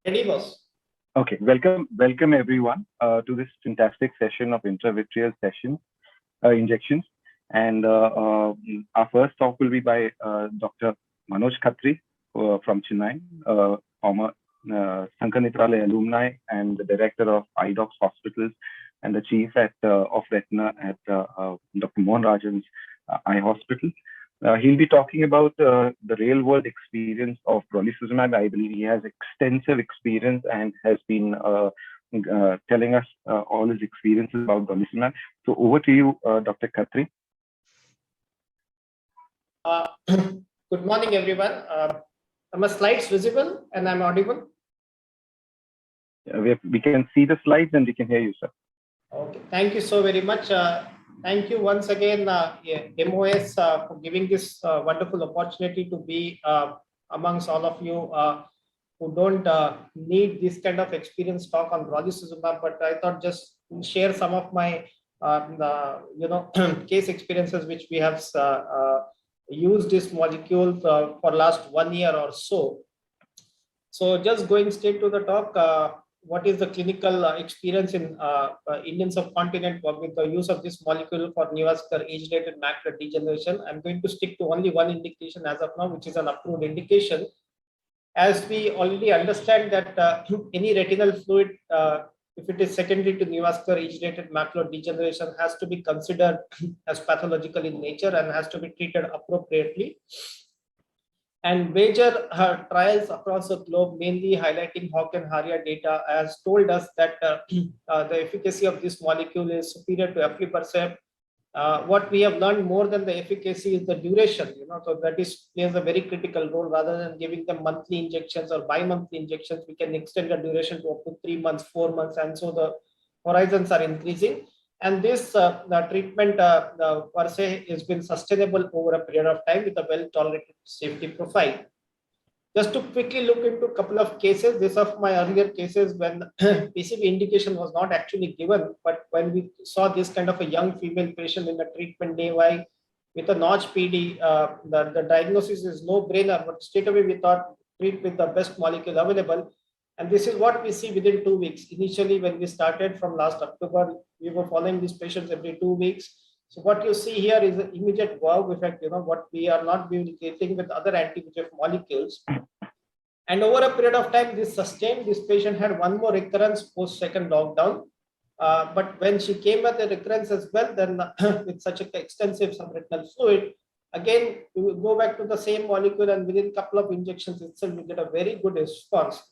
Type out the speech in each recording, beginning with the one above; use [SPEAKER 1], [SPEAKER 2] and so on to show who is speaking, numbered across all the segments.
[SPEAKER 1] Ready, boss?
[SPEAKER 2] Okay, welcome everyone to this fantastic session of intravitreal injections. And our first talk will be by Dr. Manoj Khatri from Chennai, former Sankar Nethralaya alumni and the director of iDocs Hospitals and the chief of retina at Dr. Mohan Rajan's eye hospital. He'll be talking about the real world experience of brolucizumab. I believe he has extensive experience and has been telling us all his experiences about brolucizumab. So over to you, Dr. Khatri.
[SPEAKER 1] Good morning, everyone. Are my slides visible and I'm audible?
[SPEAKER 2] We can see the slides and we can hear you, sir.
[SPEAKER 1] Okay, thank you so very much. Thank you once again, MOS, for giving this wonderful opportunity to be amongst all of you who don't need this kind of experience talk on brolucizumab, but I thought just share some of my case experiences which we have used this molecule for last 1 year or so. So just going straight to the talk. What is the clinical experience in Indian subcontinent with the use of this molecule for neovascular age-related macular degeneration? I'm going to stick to only one indication as of now, which is an approved indication. As we already understand that any retinal fluid, if it is secondary to neovascular age-related macular degeneration, has to be considered as pathological in nature and has to be treated appropriately. And major trials across the globe, mainly highlighting Hawk and Haria data, has told us that the efficacy of this molecule is superior to aflibercept. What we have learned more than the efficacy is the duration. So that plays a very critical role. Rather than giving them monthly injections or bi-monthly injections, we can extend the duration to up to 3 months, 4 months, and so the horizons are increasing. And this the treatment per se has been sustainable over a period of time with a well-tolerated safety profile. Just to quickly look into a couple of cases, this of my earlier cases when PCV indication was not actually given, but when we saw this kind of a young female patient in the treatment day Y with a Notch PD, the diagnosis is no-brainer, but straight away we thought treat with the best molecule available. And this is what we see within 2 weeks. Initially, when we started from last October, we were following these patients every 2 weeks. So what you see here is an immediate wow effect, what we are not getting with other anti-VEGF molecules. And over a period of time, this sustained. This patient had one more recurrence post second lockdown. But when she came with the recurrence as well, then with such an extensive subretinal fluid, again, we will go back to the same molecule and within a couple of injections itself, we get a very good response.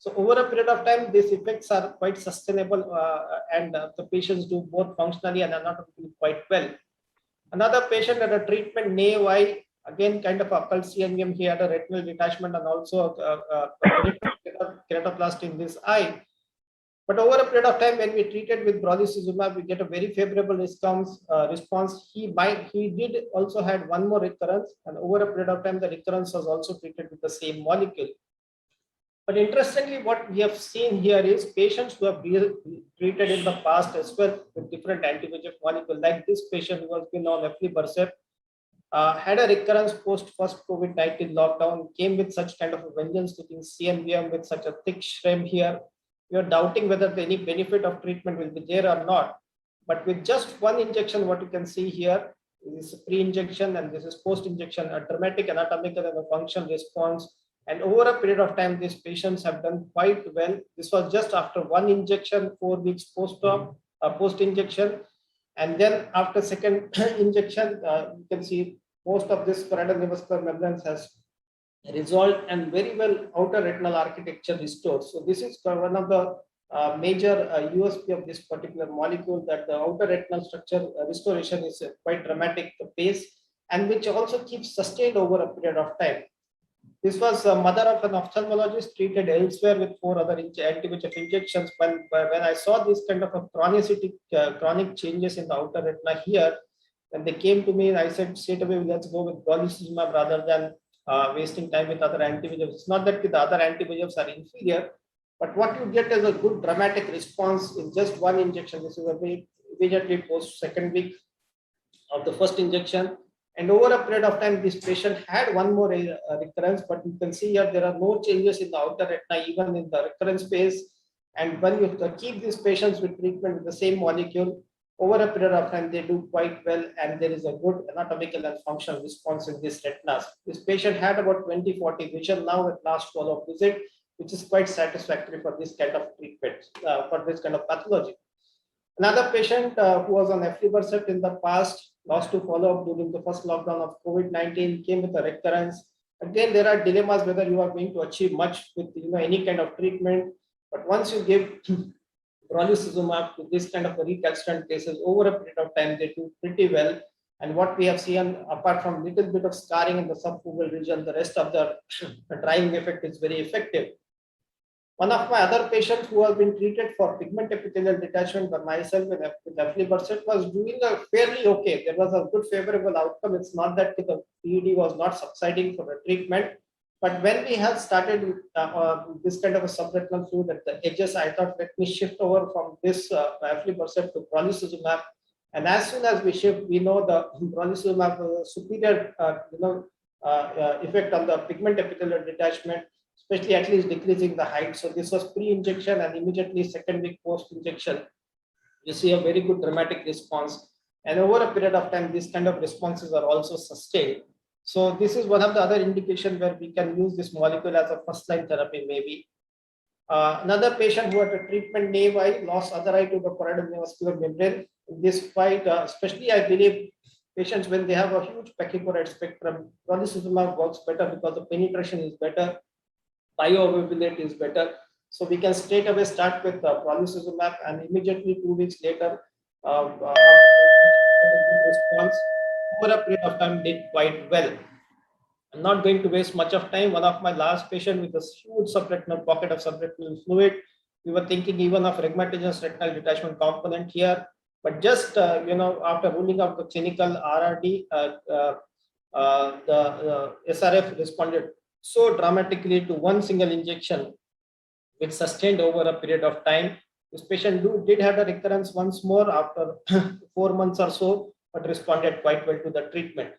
[SPEAKER 1] So over a period of time, these effects are quite sustainable and the patients do both functionally and anatomically quite well. Another patient at a treatment NAY, again kind of occult CNVM, he had a retinal detachment and also keratoplasty in this eye. But over a period of time, when we treated with brolucizumab, we get a very favorable response. He did also had one more recurrence, and over a period of time, the recurrence was also treated with the same molecule. But interestingly, what we have seen here is patients who have been treated in the past as well with different anti-VEGF molecules, like this patient who has been on aflibercept, had a recurrence post first COVID-19 lockdown, came with such kind of a vengeance looking CNVM with such a thick shrimp here. We are doubting whether any benefit of treatment will be there or not. But with just one injection, what you can see here is pre-injection and this is post-injection, a dramatic anatomical and a functional response. And over a period of time, these patients have done quite well. This was just after one injection, 4 weeks post-injection. And then after second injection, you can see most of this choroidal neovascular membranes has resolved and very well outer retinal architecture restored. So this is one of the major USP of this particular molecule, that the outer retinal structure restoration is quite dramatic pace and which also keeps sustained over a period of time. This was a mother of an ophthalmologist treated elsewhere with 4 other anti-VEGF injections. When I saw this kind of a chronicity, chronic changes in the outer retina here, when they came to me, I said straight away, let's go with brolucizumab rather than wasting time with other anti-VEGFs. It's not that the other anti-VEGFs are inferior, but what you get is a good dramatic response in just one injection. This is immediately post second week of the first injection. And over a period of time, this patient had one more recurrence, but you can see here there are no changes in the outer retina, even in the recurrence phase. And when you keep these patients with treatment with the same molecule, over a period of time, they do quite well, and there is a good anatomical and functional response in these retinas. This patient had about 20/40 vision now at last follow-up visit, which is quite satisfactory for this kind of treatment, for this kind of pathology. Another patient who was on aflibercept in the past, lost to follow-up during the first lockdown of COVID-19, came with a recurrence. Again, there are dilemmas whether you are going to achieve much with any kind of treatment. But once you give brolucizumab to this kind of a recalcitrant cases, over a period of time, they do pretty well. And what we have seen, apart from little bit of scarring in the subfoveal region, the rest of the drying effect is very effective. One of my other patients who has been treated for pigment epithelial detachment by myself with aflibercept was doing a fairly okay. There was a good favorable outcome. It's not that the PED was not subsiding for the treatment, but when we have started this kind of a subretinal fluid at the edges, I thought, let me shift over from this aflibercept to brolucizumab. And as soon as we shift, we know the brolucizumab superior effect on the pigment epithelial detachment, especially at least decreasing the height. So this was pre-injection, and immediately second week post-injection, you see a very good dramatic response. And over a period of time, these kind of responses are also sustained. So this is one of the other indications where we can use this molecule as a first-line therapy maybe. Another patient who had a treatment naive eye, lost other eye to the choroidal neovascular membrane. This fight, especially I believe, patients when they have a huge pachychoroid spectrum, brolucizumab works better because the penetration is better, bioavailability is better. So we can straight away start with brolucizumab, and immediately 2 weeks later, response over a period of time did quite well. I'm not going to waste much of time. One of my last patient with a huge subretinal pocket of subretinal fluid, we were thinking even of rheumatogenic retinal detachment component here, but just after ruling out the clinical RRD, the SRF responded so dramatically to one single injection, which sustained over a period of time. This patient did have a recurrence once more after 4 months or so, but responded quite well to the treatment.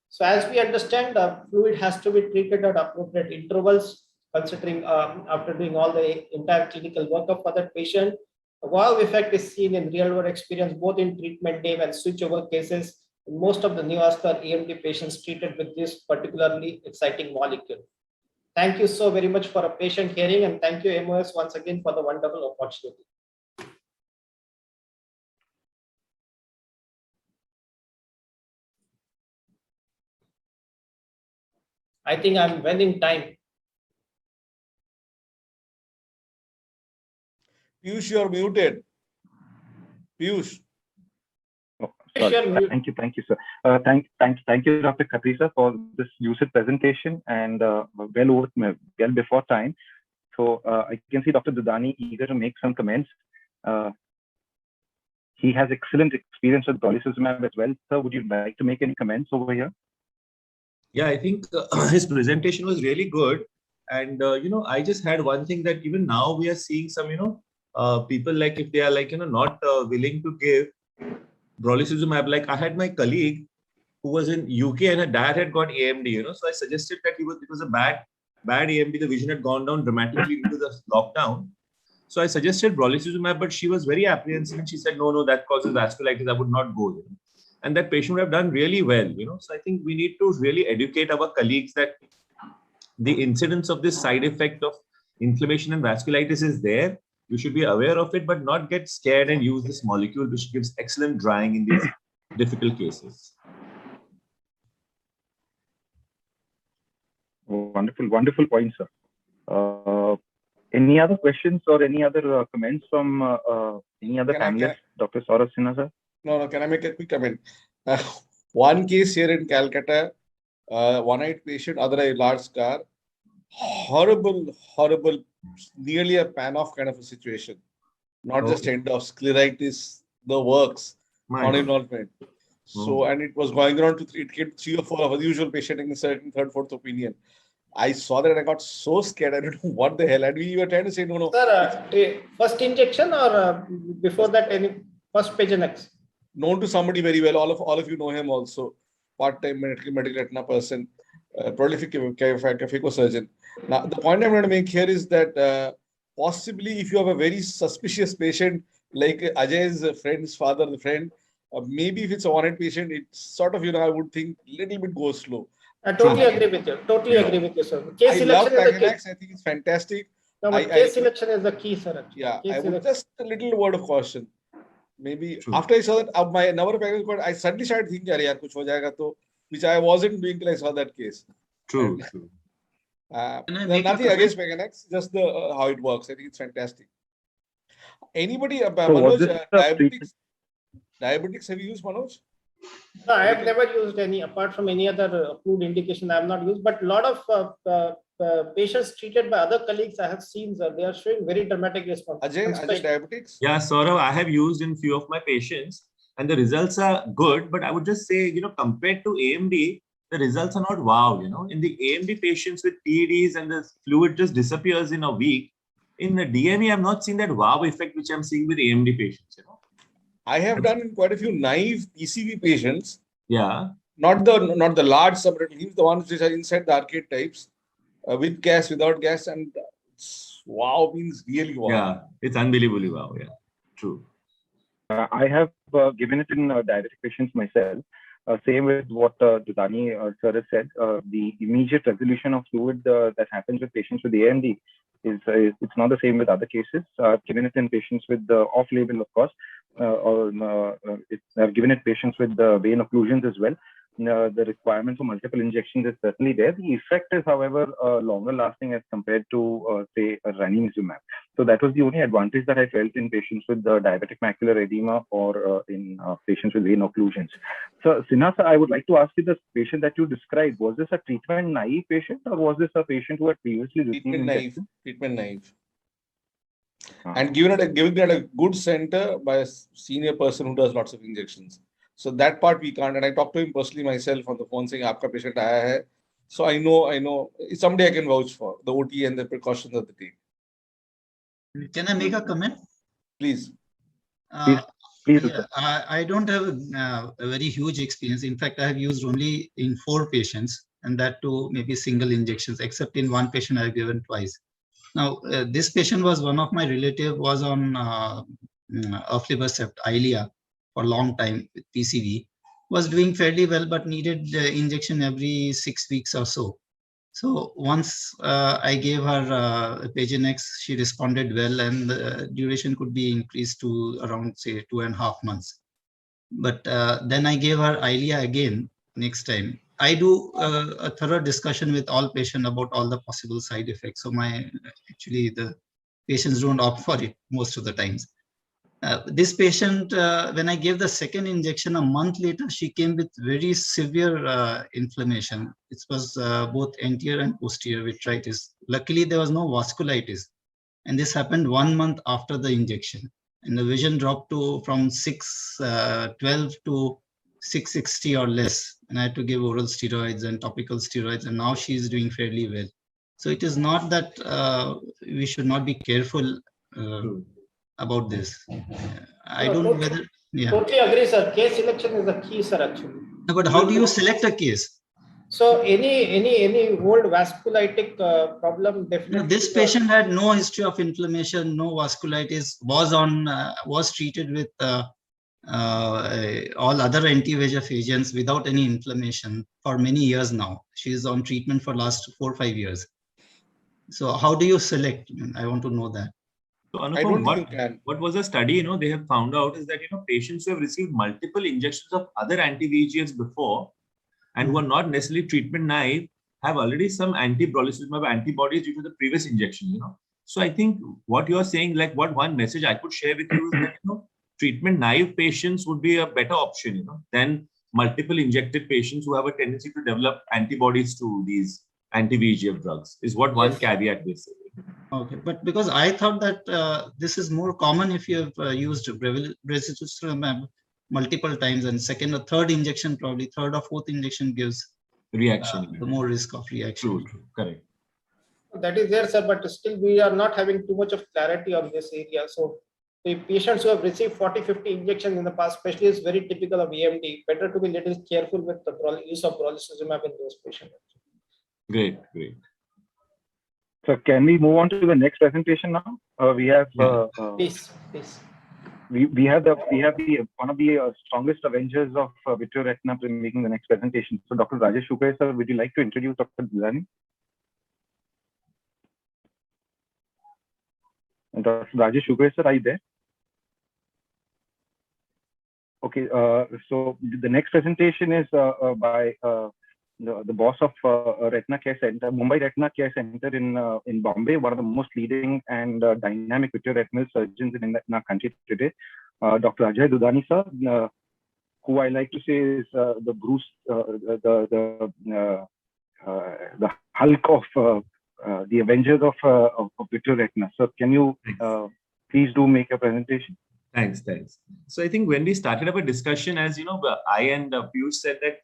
[SPEAKER 1] So as we understand, the fluid has to be treated at appropriate intervals, considering after doing all the entire clinical workup for that patient. The wow effect is seen in real world experience, both in treatment naive and switchover cases in most of the neovascular AMD patients treated with this particularly exciting molecule. Thank you so very much for a patient hearing, and thank you MOS once again for the wonderful opportunity. I think I'm well in time.
[SPEAKER 3] Piyush, you're muted. Piyush.
[SPEAKER 2] Oh, sorry. Thank you, sir. Thank you, Dr. Khatri, sir, for this lucid presentation and well before time. So I can see Dr. Dudani eager to make some comments. He has excellent experience with brolucizumab as well. Sir, would you like to make any comments over here?
[SPEAKER 4] Yeah, I think his presentation was really good. And, I just had one thing that even now we are seeing some, people like if they are like, not willing to give brolucizumab. Like I had my colleague who was in UK and her dad had got AMD, so I suggested that it was a bad AMD. The vision had gone down dramatically due to the lockdown. So I suggested brolucizumab, but she was very apprehensive and she said, no, that causes vasculitis. I would not go. And that patient would have done really well, So I think we need to really educate our colleagues that the incidence of this side effect of inflammation and vasculitis is there. You should be aware of it, but not get scared and use this molecule, which gives excellent drying in these difficult cases.
[SPEAKER 2] Wonderful point, sir. Any other questions or any other comments from any other panelists? Dr. Saurav Sinha, sir?
[SPEAKER 3] No, can I make a quick comment? One case here in Calcutta, one-eyed patient, other eye large scar, horrible, nearly a pan-off kind of a situation. Not just end of scleritis, the works, non-involvement. So, and it was going around to it came 3 or 4 of the usual patient in the second, third, fourth opinion. I saw that and I got so scared. I don't know what the hell. And we were trying to say, no.
[SPEAKER 1] Sir, first injection or before that, any first Pagenax?
[SPEAKER 3] Known to somebody very well. All of you know him also. part-time medical retina person, prolific surgeon. Now, the point I'm going to make here is that possibly if you have a very suspicious patient, like Ajay's friend's father, the friend, maybe if it's a one-eyed patient, it's sort of, I would think little bit go slow.
[SPEAKER 1] I totally agree with you. Totally agree with you, sir. Case
[SPEAKER 3] I love
[SPEAKER 1] selection is the key.
[SPEAKER 3] Paganax. I think it's fantastic.
[SPEAKER 1] No, but case selection is the key, sir. Actually.
[SPEAKER 3] Yeah,
[SPEAKER 1] Case
[SPEAKER 3] I would
[SPEAKER 1] selection.
[SPEAKER 3] just a little word of caution. Maybe
[SPEAKER 4] True.
[SPEAKER 3] after I saw that my number of Paganax got, I suddenly started thinking, "Arey yaar, kuch ho jayega to," which I wasn't doing till I saw that case.
[SPEAKER 4] True.
[SPEAKER 5] Can I make a
[SPEAKER 3] Nothing
[SPEAKER 5] comment?
[SPEAKER 3] against Paganax, just the how it works. I think it's fantastic. Anybody,
[SPEAKER 2] So was
[SPEAKER 3] Manoj,
[SPEAKER 2] this the treatment?
[SPEAKER 3] diabetics, have you used, Manoj?
[SPEAKER 1] No, I have never used any, apart from any other approved indication, I have not used, but a lot of patients treated by other colleagues I have seen, sir, they are showing very dramatic response.
[SPEAKER 3] Ajay, diabetics?
[SPEAKER 4] Yeah, Saurav, I have used in few of my patients and the results are good, but I would just say, compared to AMD, the results are not wow, In the AMD patients with PEDs and the fluid just disappears in a week. In the DME, I've not seen that wow effect, which I'm seeing with AMD patients,
[SPEAKER 3] I have done quite a few naive PCV patients.
[SPEAKER 4] Yeah.
[SPEAKER 3] Not the large subretinal leaves, the ones which are inside the arcade types, with gas, without gas, and wow means really wow.
[SPEAKER 4] Yeah, it's unbelievably wow. Yeah, true.
[SPEAKER 2] I have given it in diabetic patients myself. Same with what Dudani sir has said. The immediate resolution of fluid that happens with patients with AMD is it's not the same with other cases. I've given it in patients with off-label, of course, I've given it patients with vein occlusions as well. The requirement for multiple injections is certainly there. The effect is, however, longer lasting as compared to, say, ranibizumab. So that was the only advantage that I felt in patients with diabetic macular edema or in patients with vein occlusions. So, Sinha, I would like to ask you, the patient that you described, was this a treatment naive patient or was this a patient who had previously received injection?
[SPEAKER 3] Treatment naive. And given it at a good center by a senior person who does lots of injections. So that part we can't. And I talked to him personally myself on the phone saying, "Aapka patient aaya hai." So I know it's somebody I can vouch for the OT and the precautions that they take.
[SPEAKER 5] Can I make a comment?
[SPEAKER 3] Please.
[SPEAKER 2] Please.
[SPEAKER 5] I don't have a very huge experience. In fact, I have used only in 4 patients, and that too maybe single injections, except in one patient I have given twice. Now, this patient was one of my relative, was on aflibercept, Eylea, for a long time with PCV, was doing fairly well, but needed injection every 6 weeks or so. So once I gave her Pagenex, she responded well, and the duration could be increased to around, say, 2.5 months. But then I gave her Eylea again next time. I do a thorough discussion with all patients about all the possible side effects. So actually the patients don't opt for it most of the times. This patient, when I gave the second injection a month later, she came with very severe inflammation. It was both anterior and posterior vitritis. Luckily, there was no vasculitis. And this happened 1 month after the injection. And the vision dropped from 612 to 660 or less. And I had to give oral steroids and topical steroids. And now she's doing fairly well. So it is not that we should not be careful about this. I don't know whether. Yeah.
[SPEAKER 1] Totally agree, sir. Case selection is the key, sir, actually.
[SPEAKER 5] No, but how do you select a case?
[SPEAKER 1] So any old vasculitic problem, definitely.
[SPEAKER 5] No, this patient had no history of inflammation, no vasculitis, was treated with all other anti-VEGF agents without any inflammation for many years now. She is on treatment for last 4 or 5 years. So how do you select? I want to know that.
[SPEAKER 4] So Anupam, what was the study, they have found out is that, patients who have received multiple injections of other anti-VEGFs before and who are not necessarily treatment naive have already some anti-brolucizumab antibodies due to the previous injection, So I think what you're saying, like what one message I could share with you is that, treatment naive patients would be a better option, than multiple injected patients who have a tendency to develop antibodies to these anti-VEGF drugs, is what one caveat basically.
[SPEAKER 5] Okay, but because I thought that this is more common if you have used brolucizumab multiple times, and second or third injection, probably third or fourth injection gives
[SPEAKER 4] reaction,
[SPEAKER 5] the more risk of reaction.
[SPEAKER 4] True, correct.
[SPEAKER 1] That is there, sir, but still we are not having too much of clarity on this area. So The patients who have received 40-50 injections in the past, especially, is very typical of AMD. Better to be little careful with the use of brolucizumab in those patients.
[SPEAKER 4] Great, great.
[SPEAKER 2] So can we move on to the next presentation now? We have
[SPEAKER 1] Please.
[SPEAKER 2] we have one of the strongest avengers of vitreoretina making the next presentation. So Dr. Rajesh Shukre, sir, would you like to introduce Dr. Dudani? And Dr. Rajesh Shukre, sir, are you there? Okay, so the next presentation is by the boss of Retina Care Center, Mumbai Retina Care Center in Bombay, one of the most leading and dynamic vitreoretinal surgeons in our country today, Dr. Ajay Dudani, sir, who I like to say is the Bruce, the Hulk of the Avengers of vitreoretina. So can you please do make a presentation?
[SPEAKER 4] Thanks. So I think when we started up a discussion, as you know, I and Piyush said that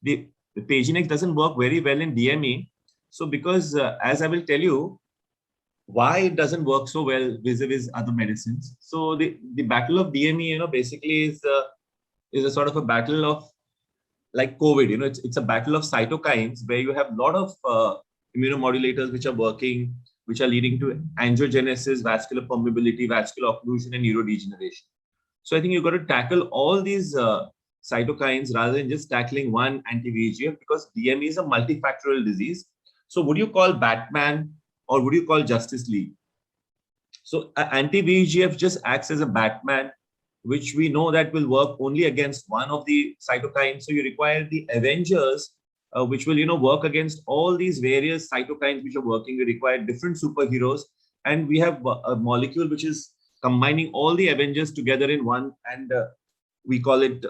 [SPEAKER 4] the Pagenex doesn't work very well in DME. So because as I will tell you, why it doesn't work so well vis-a-vis other medicines. So the battle of DME, you know, basically is a sort of a battle of like COVID. You know, it's a battle of cytokines where you have a lot of immunomodulators which are working, which are leading to angiogenesis, vascular permeability, vascular occlusion, and neurodegeneration. So I think you've got to tackle all these cytokines rather than just tackling one anti-VEGF, because DME is a multifactorial disease. So would you call Batman or would you call Justice League? So anti-VEGF just acts as a Batman, which we know that will work only against one of the cytokines. So you require the Avengers, which will, you know, work against all these various cytokines which are working. We require different superheroes, and we have a molecule which is combining all the Avengers together in one, and we call it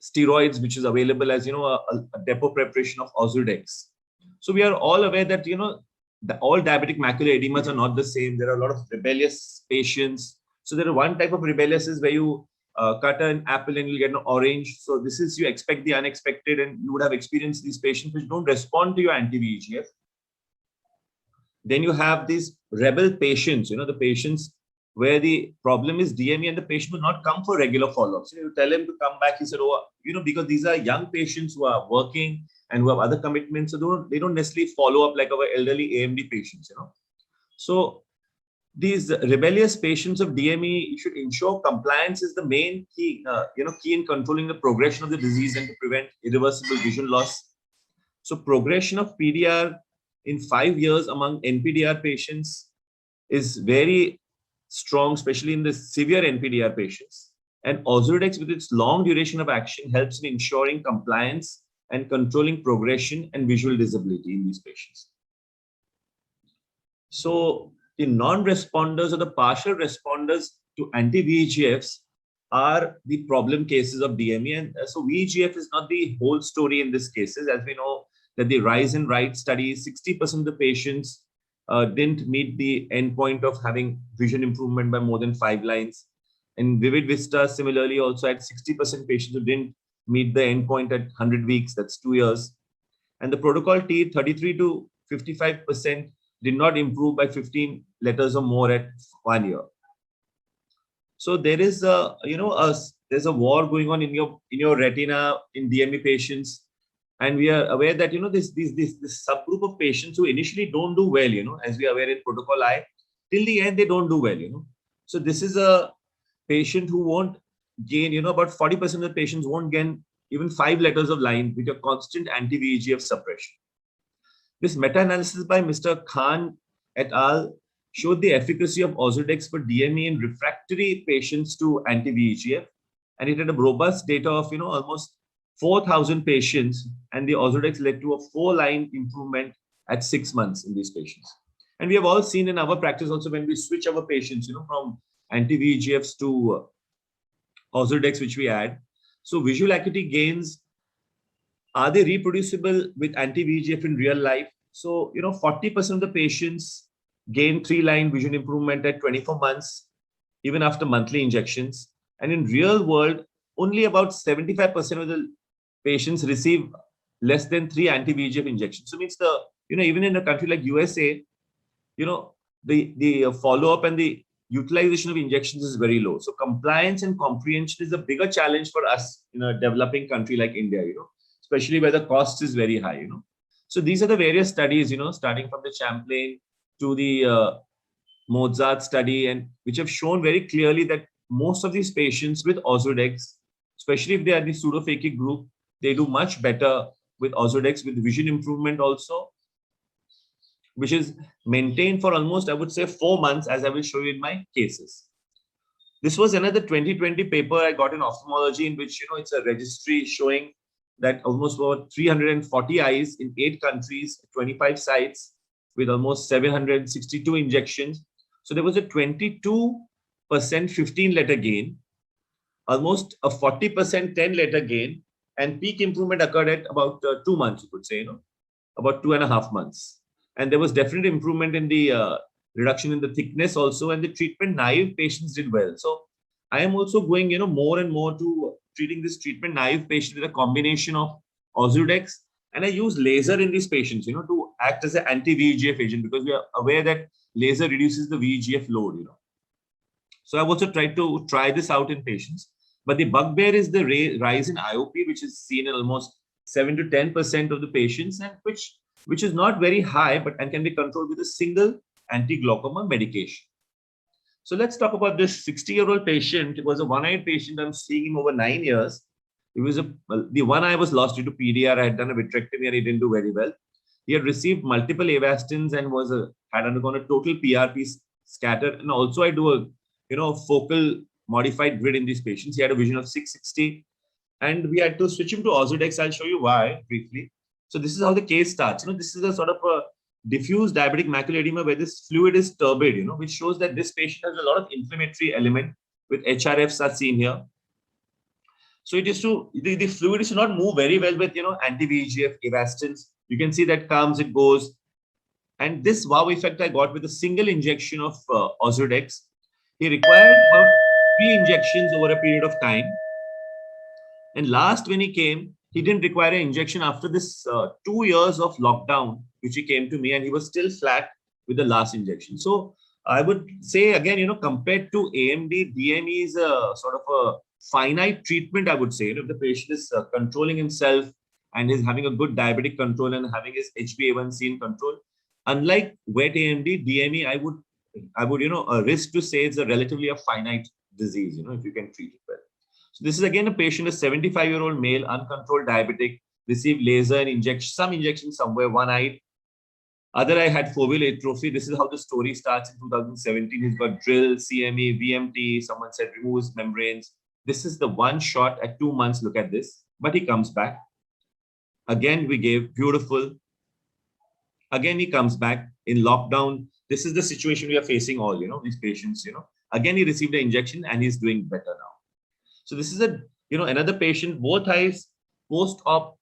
[SPEAKER 4] steroids, which is available as, you know, a depot preparation of Ozurdex. So we are all aware that, you know, all diabetic macular edemas are not the same. There are a lot of rebellious patients. So there are one type of rebellious is where you cut an apple and you get an orange. So this is, you expect the unexpected, and you would have experienced these patients which don't respond to your anti-VEGF. Then you have these rebel patients, you know, the patients where the problem is DME and the patient will not come for regular follow-ups. So you tell him to come back. He said, oh, you know, because these are young patients who are working and who have other commitments. So they don't necessarily follow up like our elderly AMD patients, you know. So these rebellious patients of DME, you should ensure compliance is the main key, key in controlling the progression of the disease and to prevent irreversible vision loss. So progression of PDR in 5 years among NPDR patients is very strong, especially in the severe NPDR patients. And Ozurdex, with its long duration of action, helps in ensuring compliance and controlling progression and visual disability in these patients. So the non-responders or the partial responders to anti-VEGFs are the problem cases of DME. And so VEGF is not the whole story in these cases. As we know that the RISE and RIGHT study, 60% of the patients didn't meet the endpoint of having vision improvement by more than 5 lines. And Vivid Vista similarly also had 60% patients who didn't meet the endpoint at 100 weeks, that's 2 years. And the protocol T, 33 to 55% did not improve by 15 letters or more at 1 year. So there is there's a war going on in your retina in DME patients. And we are aware that, you know, this subgroup of patients who initially don't do well, you know, as we are aware in protocol I, till the end, they don't do well, you know. So this is a patient who won't gain, you know, about 40% of the patients won't gain even 5 letters of line with a constant anti-VEGF suppression. This meta-analysis by Mr. Khan et al. Showed the efficacy of Ozurdex for DME in refractory patients to anti-VEGF. And it had a robust data of, you know, almost 4,000 patients, and the Ozurdex led to a 4-line improvement at 6 months in these patients. And we have all seen in our practice also when we switch our patients, you know, from anti-VEGFs to Ozurdex, which we add. So visual acuity gains, are they reproducible with anti-VEGF in real life? So, you know, 40% of the patients gain 3-line vision improvement at 24 months, even after monthly injections. And in real world, only about 75% of the patients receive less than 3 anti-VEGF injections. So means even in a country like USA, you know, the follow-up and the utilization of injections is very low. So compliance and comprehension is a bigger challenge for us in a developing country like India, especially where the cost is very high, So these are the various studies, starting from the Champlain to the Mozart study, and which have shown very clearly that most of these patients with Ozurdex, especially if they are the pseudophakic group, they do much better with Ozurdex, with vision improvement also, which is maintained for almost, I would say, 4 months, as I will show you in my cases. This was another 2020 paper I got in ophthalmology, in which, it's a registry showing that almost about 340 eyes in 8 countries, 25 sites, with almost 762 injections. So there was a 22% 15-letter gain, almost a 40% 10-letter gain, and peak improvement occurred at about 2 months, you could say, about 2.5 months. And there was definite improvement in the reduction in the thickness also, and the treatment naive patients did well. So I am also going, more and more to treating this treatment naive patient with a combination of Ozurdex, and I use laser in these patients, to act as an anti-VEGF agent, because we are aware that laser reduces the VEGF load, So I've also tried to try this out in patients. But the bugbear is the rise in IOP, which is seen in almost 7 to 10% of the patients, and which is not very high, and can be controlled with a single anti-glaucoma medication. So let's talk about this 60-year-old patient. It was a one-eyed patient. I'm seeing him over 9 years. It was the one eye was lost due to PDR. I had done a vitrectomy and he didn't do very well. He had received multiple Avastins and had undergone a total PRP scatter. And also I do a focal modified grid in these patients. He had a vision of 660, and we had to switch him to Ozurdex. I'll show you why briefly. So this is how the case starts. This is a sort of a diffuse diabetic macular edema where this fluid is turbid, which shows that this patient has a lot of inflammatory element, with HRFs are seen here. So it is the fluid is to not move very well with, anti-VEGF Avastins. You can see that comes, it goes. And this wow effect I got with a single injection of Ozurdex. He required about 3 injections over a period of time. And last, when he came, he didn't require an injection after this 2 years of lockdown, which he came to me, and he was still flat with the last injection. So I would say again, compared to AMD, DME is a sort of a finite treatment, I would say. If the patient is controlling himself and is having a good diabetic control and having his HbA1c in control, unlike wet AMD, DME, I would risk to say it's a relatively a finite disease, if you can treat it well. So this is again a patient, a 75-year-old male, uncontrolled diabetic, received laser and some injection somewhere, one eye. Other eye had foveal atrophy. This is how the story starts in 2017. He's got drill, CME, VMT. Someone said removes membranes. This is the one shot at 2 months. Look at this. But he comes back. Again, we gave beautiful. Again, he comes back in lockdown. This is the situation we are facing all, these patients, Again, he received an injection and he's doing better now. So this is another patient, both eyes, post-op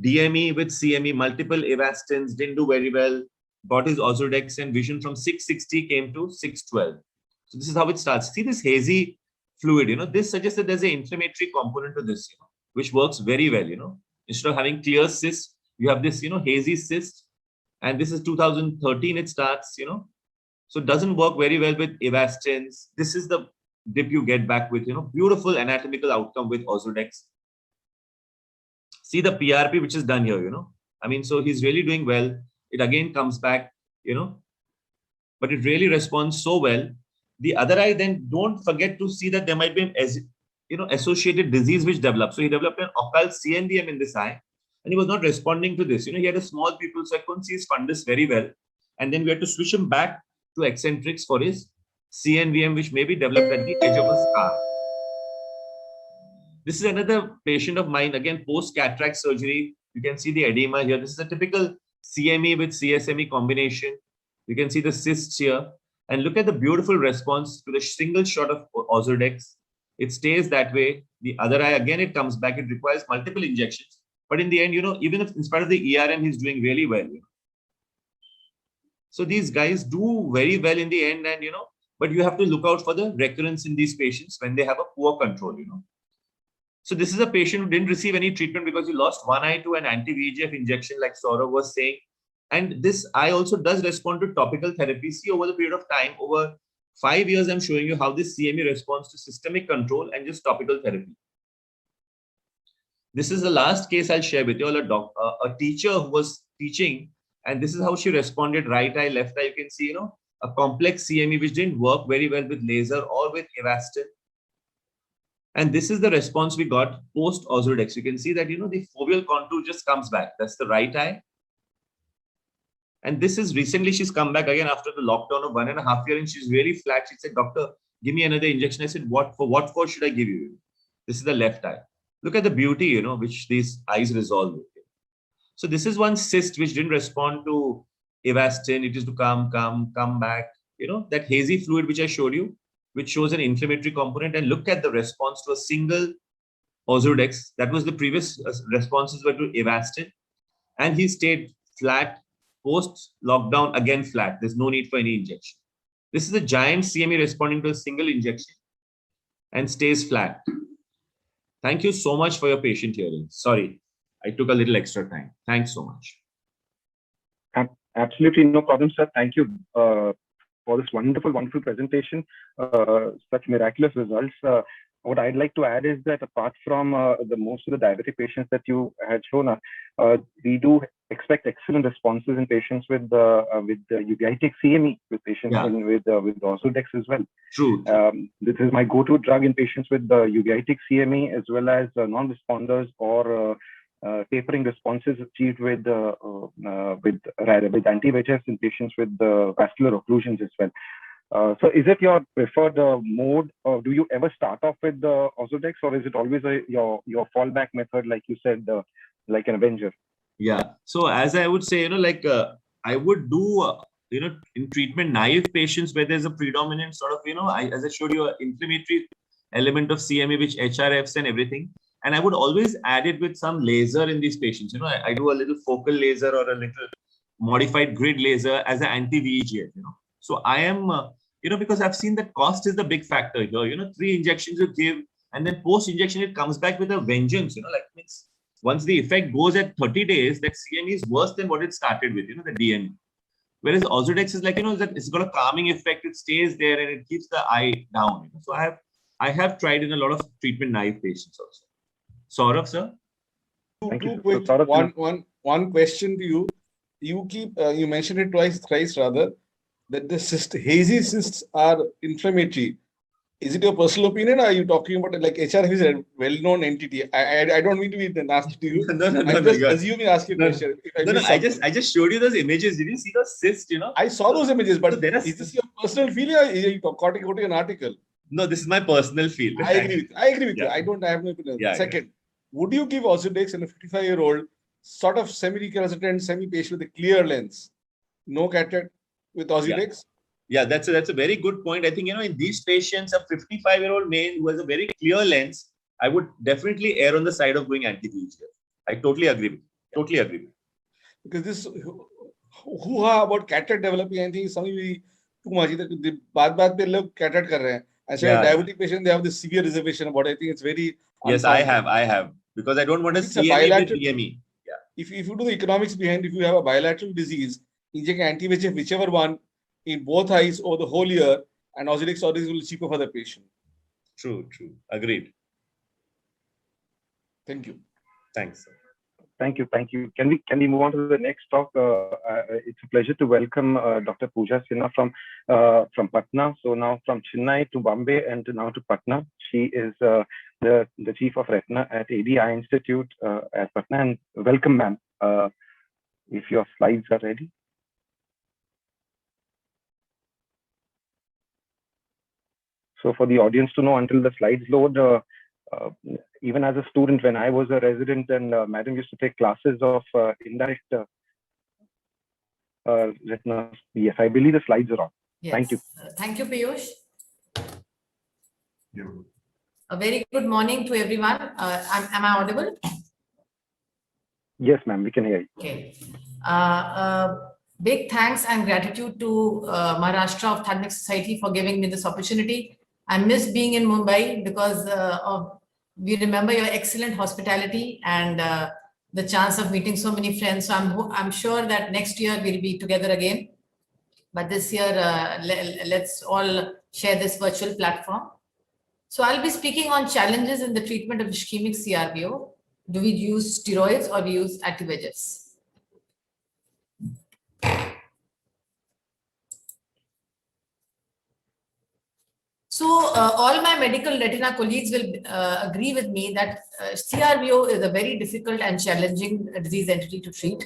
[SPEAKER 4] DME with CME, multiple Avastins, didn't do very well, got his Ozurdex, and vision from 660 came to 612. So this is how it starts. See this hazy fluid, this suggests that there's an inflammatory component to this, which works very well, Instead of having clear cysts, you have this, hazy cyst. And this is 2013, it starts, So it doesn't work very well with Avastins. This is the dip you get back with, beautiful anatomical outcome with Ozurdex. See the PRP, which is done here, so he's really doing well. It again comes back, but it really responds so well. The other eye, then don't forget to see that there might be an, associated disease which develops. So he developed an occult CNVM in this eye, and he was not responding to this. He had a small pupil, so I couldn't see his fundus very well. And then we had to switch him back to eccentrics for his CNVM, which may be developed at the edge of a scar. This is another patient of mine, again, post-cataract surgery. You can see the edema here. This is a typical CME with CSME combination. You can see the cysts here. And look at the beautiful response to the single shot of Ozurdex. It stays that way. The other eye, again, it comes back. It requires multiple injections. But in the end, even if in spite of the ERM, he's doing really well. So these guys do very well in the end, and but you have to look out for the recurrence in these patients when they have a poor control. So this is a patient who didn't receive any treatment because he lost one eye to an anti-VEGF injection, like Saurav was saying. And this eye also does respond to topical therapy. See, over the period of time, over 5 years, I'm showing you how this CME responds to systemic control and just topical therapy. This is the last case I'll share with you. A teacher who was teaching, and this is how she responded: right eye, left eye. You can see, a complex CME which didn't work very well with laser or with Avastin. And this is the response we got post Ozurdex. You can see that, the foveal contour just comes back. That's the right eye. And this is recently, she's come back again after the lockdown of 1.5 years, and she's really flat. She said, "Doctor, give me another injection." I said, what for should I give you? This is the left eye. Look at the beauty, which these eyes resolve with. So this is one cyst which didn't respond to Avastin. It is to come back. That hazy fluid which I showed you, which shows an inflammatory component, and look at the response to a single Ozurdex. That was the previous responses were to Avastin, and he stayed flat. Post lockdown, again flat. There's no need for any injection. This is a giant CME responding to a single injection and stays flat. Thank you so much for your patient hearing. Sorry, I took a little extra time. Thanks so much.
[SPEAKER 2] Absolutely no problem, sir. Thank you for this wonderful presentation. Such miraculous results. What I'd like to add is that apart from most of the diabetic patients that you had shown us, we do expect excellent responses in patients with uveitic CME, with patients with Ozurdex as well.
[SPEAKER 4] True.
[SPEAKER 2] This is my go-to drug in patients with uveitic CME, as well as non-responders or tapering responses achieved with anti-VEGFs in patients with vascular occlusions as well. So is it your preferred mode, or do you ever start off with the Ozurdex, or is it always your fallback method, like you said, like an Avenger?
[SPEAKER 4] Yeah. So as I would say, I would do, in treatment naive patients where there's a predominant sort of, as I showed you, an inflammatory element of CME, which HRFs and everything. And I would always add it with some laser in these patients. I do a little focal laser or a little modified grid laser as an anti-VEGF, So I am, because I've seen that cost is the big factor here. 3 injections you give, and then post-injection, it comes back with a vengeance, means once the effect goes at 30 days, that CME is worse than what it started with, the DME. Whereas Ozurdex is like, it's got a calming effect. It stays there and it keeps the eye down. So I have tried in a lot of treatment naive patients also. Saurabh, sir?
[SPEAKER 3] One question to you. You mentioned it thrice rather, that the hazy cysts are inflammatory. Is it your personal opinion, or are you talking about it like HRF is a well-known entity? I don't mean to be nasty to you.
[SPEAKER 4] No,
[SPEAKER 3] I'm just assuming, ask you a question.
[SPEAKER 4] I just showed you those images. Did you see those cysts,
[SPEAKER 3] I saw those images, but
[SPEAKER 4] so
[SPEAKER 3] is this your personal feeling, or is you quoting an article?
[SPEAKER 4] No, this is my personal feel.
[SPEAKER 3] I agree with you. I have no opinion. Second, would you give Ozurdex in a 55-year-old sort of semi-recalcitrant, semi-patient with a clear lens, no cataract with Ozurdex?
[SPEAKER 4] Yeah, that's a very good point. I think, in these patients, a 55-year-old male who has a very clear lens, I would definitely err on the side of going anti-VEGF. I totally agree with you. Totally agree with you.
[SPEAKER 3] Because this hoo-ha about cataract developing, I think is something too much. The baat pe log cataract kar rahe hain. As a diabetic patient, they have this severe reservation about it. I think it's very...
[SPEAKER 4] Yes, I have. Because I don't want to see CME with DME. Yeah.
[SPEAKER 3] If you do the economics behind, if you have a bilateral disease, inject anti-VEGF, whichever one, in both eyes over the whole year, and Ozurdex will be cheaper for the patient.
[SPEAKER 4] True. Agreed.
[SPEAKER 3] Thank you.
[SPEAKER 4] Thanks, sir.
[SPEAKER 2] Thank you. Can we move on to the next talk? It's a pleasure to welcome Dr. Pooja Sinha from Patna. So now from Chennai to Bombay and now to Patna. She is the chief of retina at AD Eye Institute at Patna. And welcome, ma'am. If your slides are ready. So for the audience to know, until the slides load, even as a student, when I was a resident and madam used to take classes of indirect retina. Yes, I believe the slides are on.
[SPEAKER 6] Yes.
[SPEAKER 2] Thank you.
[SPEAKER 6] Thank you, Piyush. A very good morning to everyone. Am I audible?
[SPEAKER 2] Yes, ma'am, we can hear you.
[SPEAKER 6] Okay. Big thanks and gratitude to Maharashtra Ophthalmic Society for giving me this opportunity. I miss being in Mumbai because we remember your excellent hospitality and the chance of meeting so many friends. So I'm sure that next year we'll be together again. But this year, let's all share this virtual platform. So I'll be speaking on challenges in the treatment of ischemic CRVO. Do we use steroids or we use anti-VEGFs? So all my medical retina colleagues will agree with me that CRVO is a very difficult and challenging disease entity to treat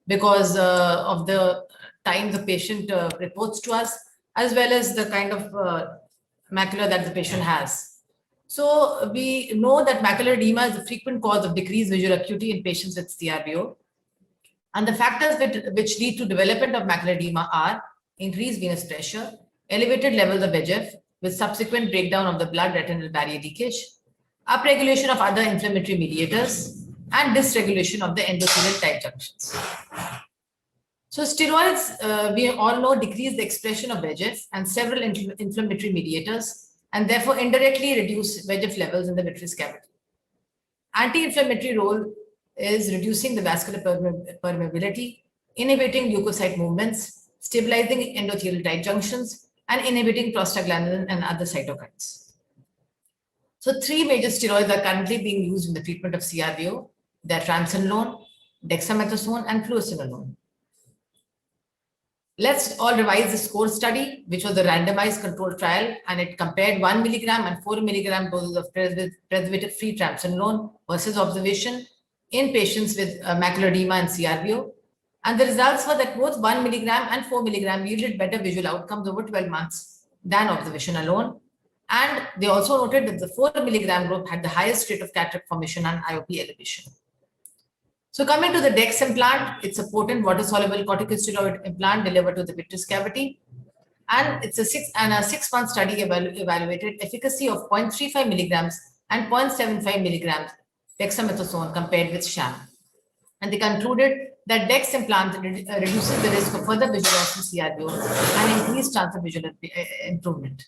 [SPEAKER 6] because of the time the patient reports to us, as well as the kind of macula that the patient has. So we know that macular edema is a frequent cause of decreased visual acuity in patients with CRVO. And the factors which lead to development of macular edema are increased venous pressure, elevated levels of VEGF, with subsequent breakdown of the blood-retinal barrier leakage, upregulation of other inflammatory mediators, and dysregulation of the endothelial tight junctions. So steroids, we all know, decrease the expression of VEGF and several inflammatory mediators, and therefore indirectly reduce VEGF levels in the vitreous cavity. Anti-inflammatory role is reducing the vascular permeability, inhibiting leukocyte movements, stabilizing endothelial tight junctions, and inhibiting prostaglandin and other cytokines. So 3 major steroids are currently being used in the treatment of CRVO. They're triamcinolone, dexamethasone, and fluocinolone. Let's all revise this core study, which was a randomized controlled trial, and it compared 1 milligram and 4 milligram doses of preservative-free triamcinolone versus observation in patients with macular edema and CRVO. And the results were that both 1 milligram and 4 milligram yielded better visual outcomes over 12 months than observation alone. And they also noted that the 4 milligram group had the highest rate of cataract formation and IOP elevation. So coming to the DEX implant, it's a potent water-soluble corticosteroid implant delivered to the vitreous cavity. And it's a 6-month study evaluated efficacy of 0.35 milligrams and 0.75 milligrams dexamethasone compared with sham. And they concluded that DEX implant reduces the risk of further visual loss in CRVO and increased chance of visual improvement.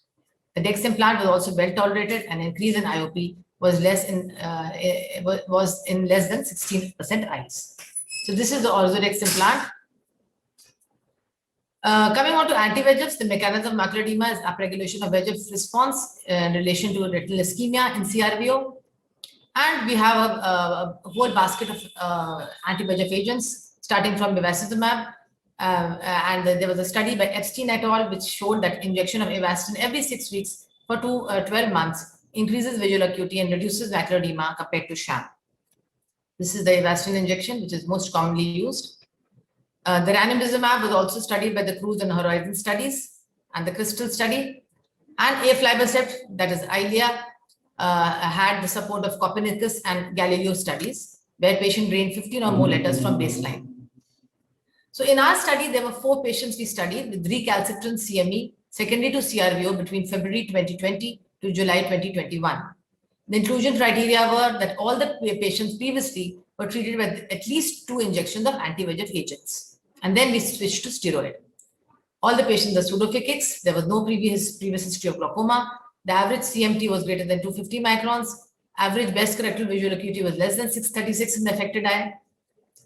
[SPEAKER 6] The DEX implant was also well tolerated, and increase in IOP was in less than 16% eyes. So this is the Ozurdex implant. Coming on to anti-VEGFs, the mechanism of macular edema is upregulation of VEGF response in relation to retinal ischemia in CRVO. And we have a whole basket of anti-VEGF agents, starting from bevacizumab. And there was a study by Epstein et al., which showed that injection of Avastin every 6 weeks for 12 months increases visual acuity and reduces macular edema compared to sham. This is the Avastin injection, which is most commonly used. The ranibizumab was also studied by the Cruise and Horizon studies and the Crystal study. And aflibercept, that is Eylea, had the support of Copernicus and Galileo studies, where patient drained 15 or more letters from baseline. So in our study, there were 4 patients we studied with recalcitrant CME secondary to CRVO between February 2020 to July 2021. The inclusion criteria were that all the patients previously were treated with at least 2 injections of anti-VEGF agents. And then we switched to steroid. All the patients are pseudophakics. There was no previous history of glaucoma. The average CMT was greater than 250 microns. Average best corrected visual acuity was less than 636 in the affected eye.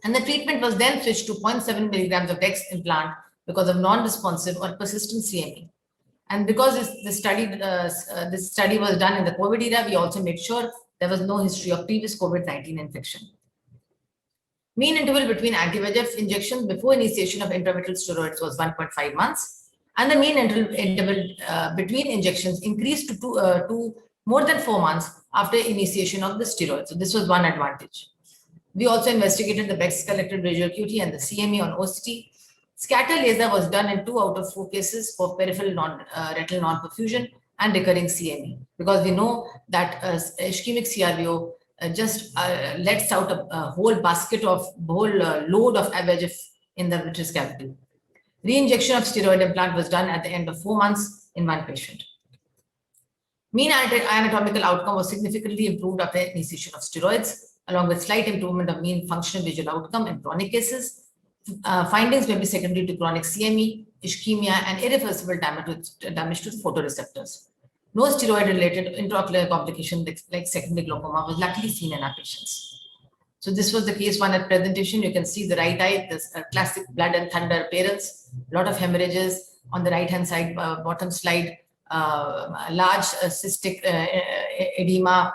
[SPEAKER 6] And the treatment was then switched to 0.7 milligrams of DEX implant because of non-responsive or persistent CME. And because this study was done in the COVID era, we also made sure there was no history of previous COVID-19 infection. Mean interval between anti-VEGF injections before initiation of intravitreal steroids was 1.5 months. And the mean interval between injections increased to more than 4 months after initiation of the steroid. So this was one advantage. We also investigated the best collected visual acuity and the CME on OCT. Scatter laser was done in 2 out of 4 cases for peripheral retinal non-perfusion and recurring CME, because we know that ischemic CRVO just lets out a whole basket of load of VEGF in the vitreous cavity. Re-injection of steroid implant was done at the end of 4 months in 1 patient. Mean anatomical outcome was significantly improved after initiation of steroids, along with slight improvement of mean functional visual outcome in chronic cases. Findings may be secondary to chronic CME, ischemia, and irreversible damage to the photoreceptors. No steroid-related intraocular complication like secondary glaucoma was luckily seen in our patients. So this was the case 1 at presentation. You can see the right eye, this classic blood and thunder appearance, a lot of hemorrhages on the right-hand side, bottom slide. large cystic edema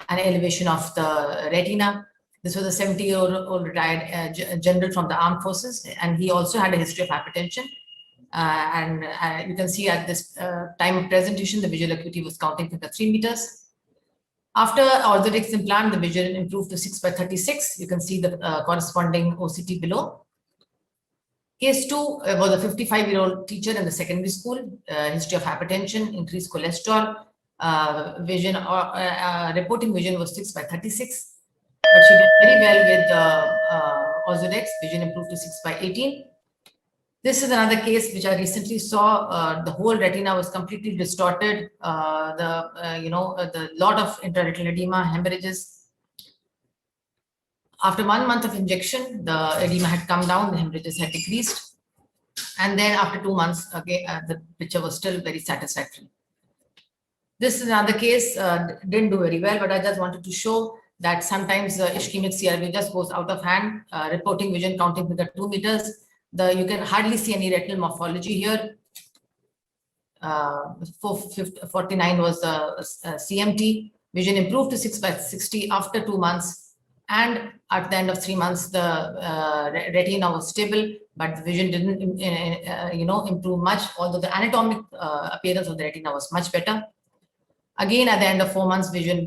[SPEAKER 6] and elevation of the retina. This was a 70-year-old retired general from the armed forces, and he also had a history of hypertension. You can see at this time of presentation, the visual acuity was counting finger 3 meters. After orthotics implant, the vision improved to 6/36. You can see the corresponding OCT below. Case 2 was a 55-year-old teacher in the secondary school, history of hypertension, increased cholesterol, reporting vision was 6/36, but she did very well with Ozurdex, vision improved to 6/18. This is another case which I recently saw. The whole retina was completely distorted. The lot of intraretinal edema, hemorrhages. After 1 month of injection, the edema had come down, the hemorrhages had decreased. And then after 2 months, again, the picture was still very satisfactory. This is another case, didn't do very well, but I just wanted to show that sometimes ischemic CRV just goes out of hand, reporting vision counting with the 2 meters. You can hardly see any retinal morphology here. 449 was CMT. Vision improved to 6/60 after 2 months. And at the end of 3 months, the retina was stable, but the vision didn't, improve much, although the anatomic appearance of the retina was much better. Again, at the end of 4 months, vision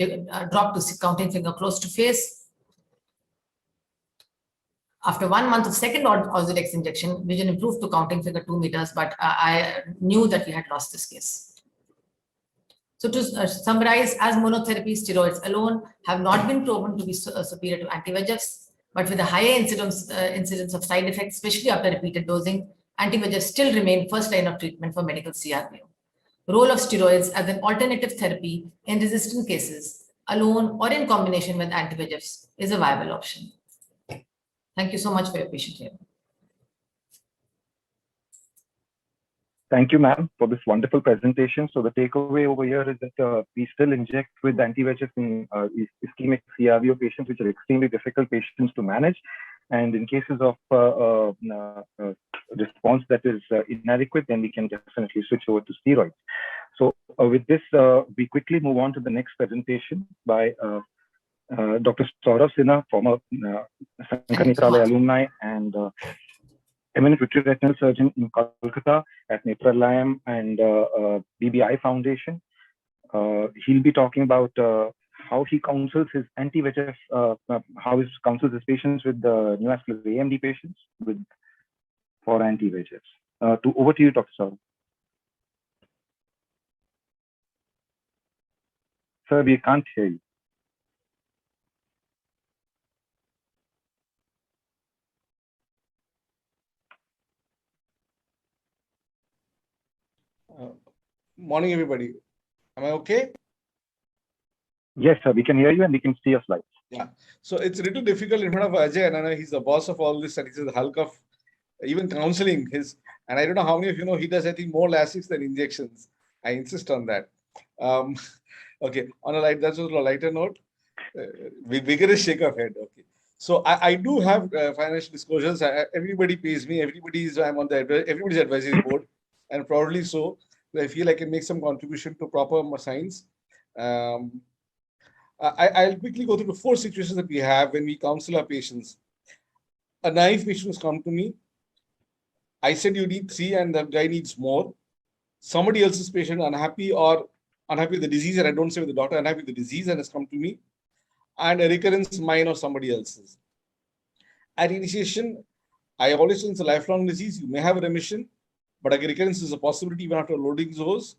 [SPEAKER 6] dropped to counting finger close to face. After 1 month of second Ozurdex injection, vision improved to counting finger 2 meters, but I knew that we had lost this case. So to summarize, as monotherapy, steroids alone have not been proven to be superior to anti-VEGFs, but with a higher incidence of side effects, especially after repeated dosing, anti-VEGFs still remain first line of treatment for medical CRVO. Role of steroids as an alternative therapy in resistant cases, alone or in combination with anti-VEGFs, is a viable option. Thank you so much for your patience here.
[SPEAKER 2] Thank you, ma'am, for this wonderful presentation. So the takeaway over here is that we still inject with anti-VEGF in ischemic CRVO patients, which are extremely difficult patients to manage. And in cases of response that is inadequate, then we can definitely switch over to steroids. So with this, we quickly move on to the next presentation by Dr. Saurav Sinha, former Sankara Netralaya alumni and eminent vitreoretinal surgeon in Kolkata at Netralayam and BBI Foundation. He'll be talking about how he counsels his anti-VEGF, how he counsels his patients with the neovascular AMD patients for anti-VEGFs. Over to you, Dr. Saurav. Sir, we can't hear you.
[SPEAKER 3] Morning, everybody. Am I okay?
[SPEAKER 2] Yes, sir. We can hear you and we can see your slides.
[SPEAKER 3] Yeah. So it's a little difficult in front of Ajay, and I know he's the boss of all this, and he's the hulk of even counseling his. And I don't know how many of you know he does, I think, more LASIKs than injections. I insist on that. Okay. On a lighter note, vigorous shake of head. Okay. So I do have financial disclosures. Everybody pays me. Everybody's advisory board, and proudly so. I feel I can make some contribution to proper science. I'll quickly go through the 4 situations that we have when we counsel our patients. A naive patient has come to me. I said you need 3 and the guy needs more. Somebody else's patient unhappy with the disease, and I don't say with the doctor, unhappy with the disease and has come to me. And a recurrence mine or somebody else's. At initiation, I always say it's a lifelong disease. You may have a remission, but a recurrence is a possibility even after loading those.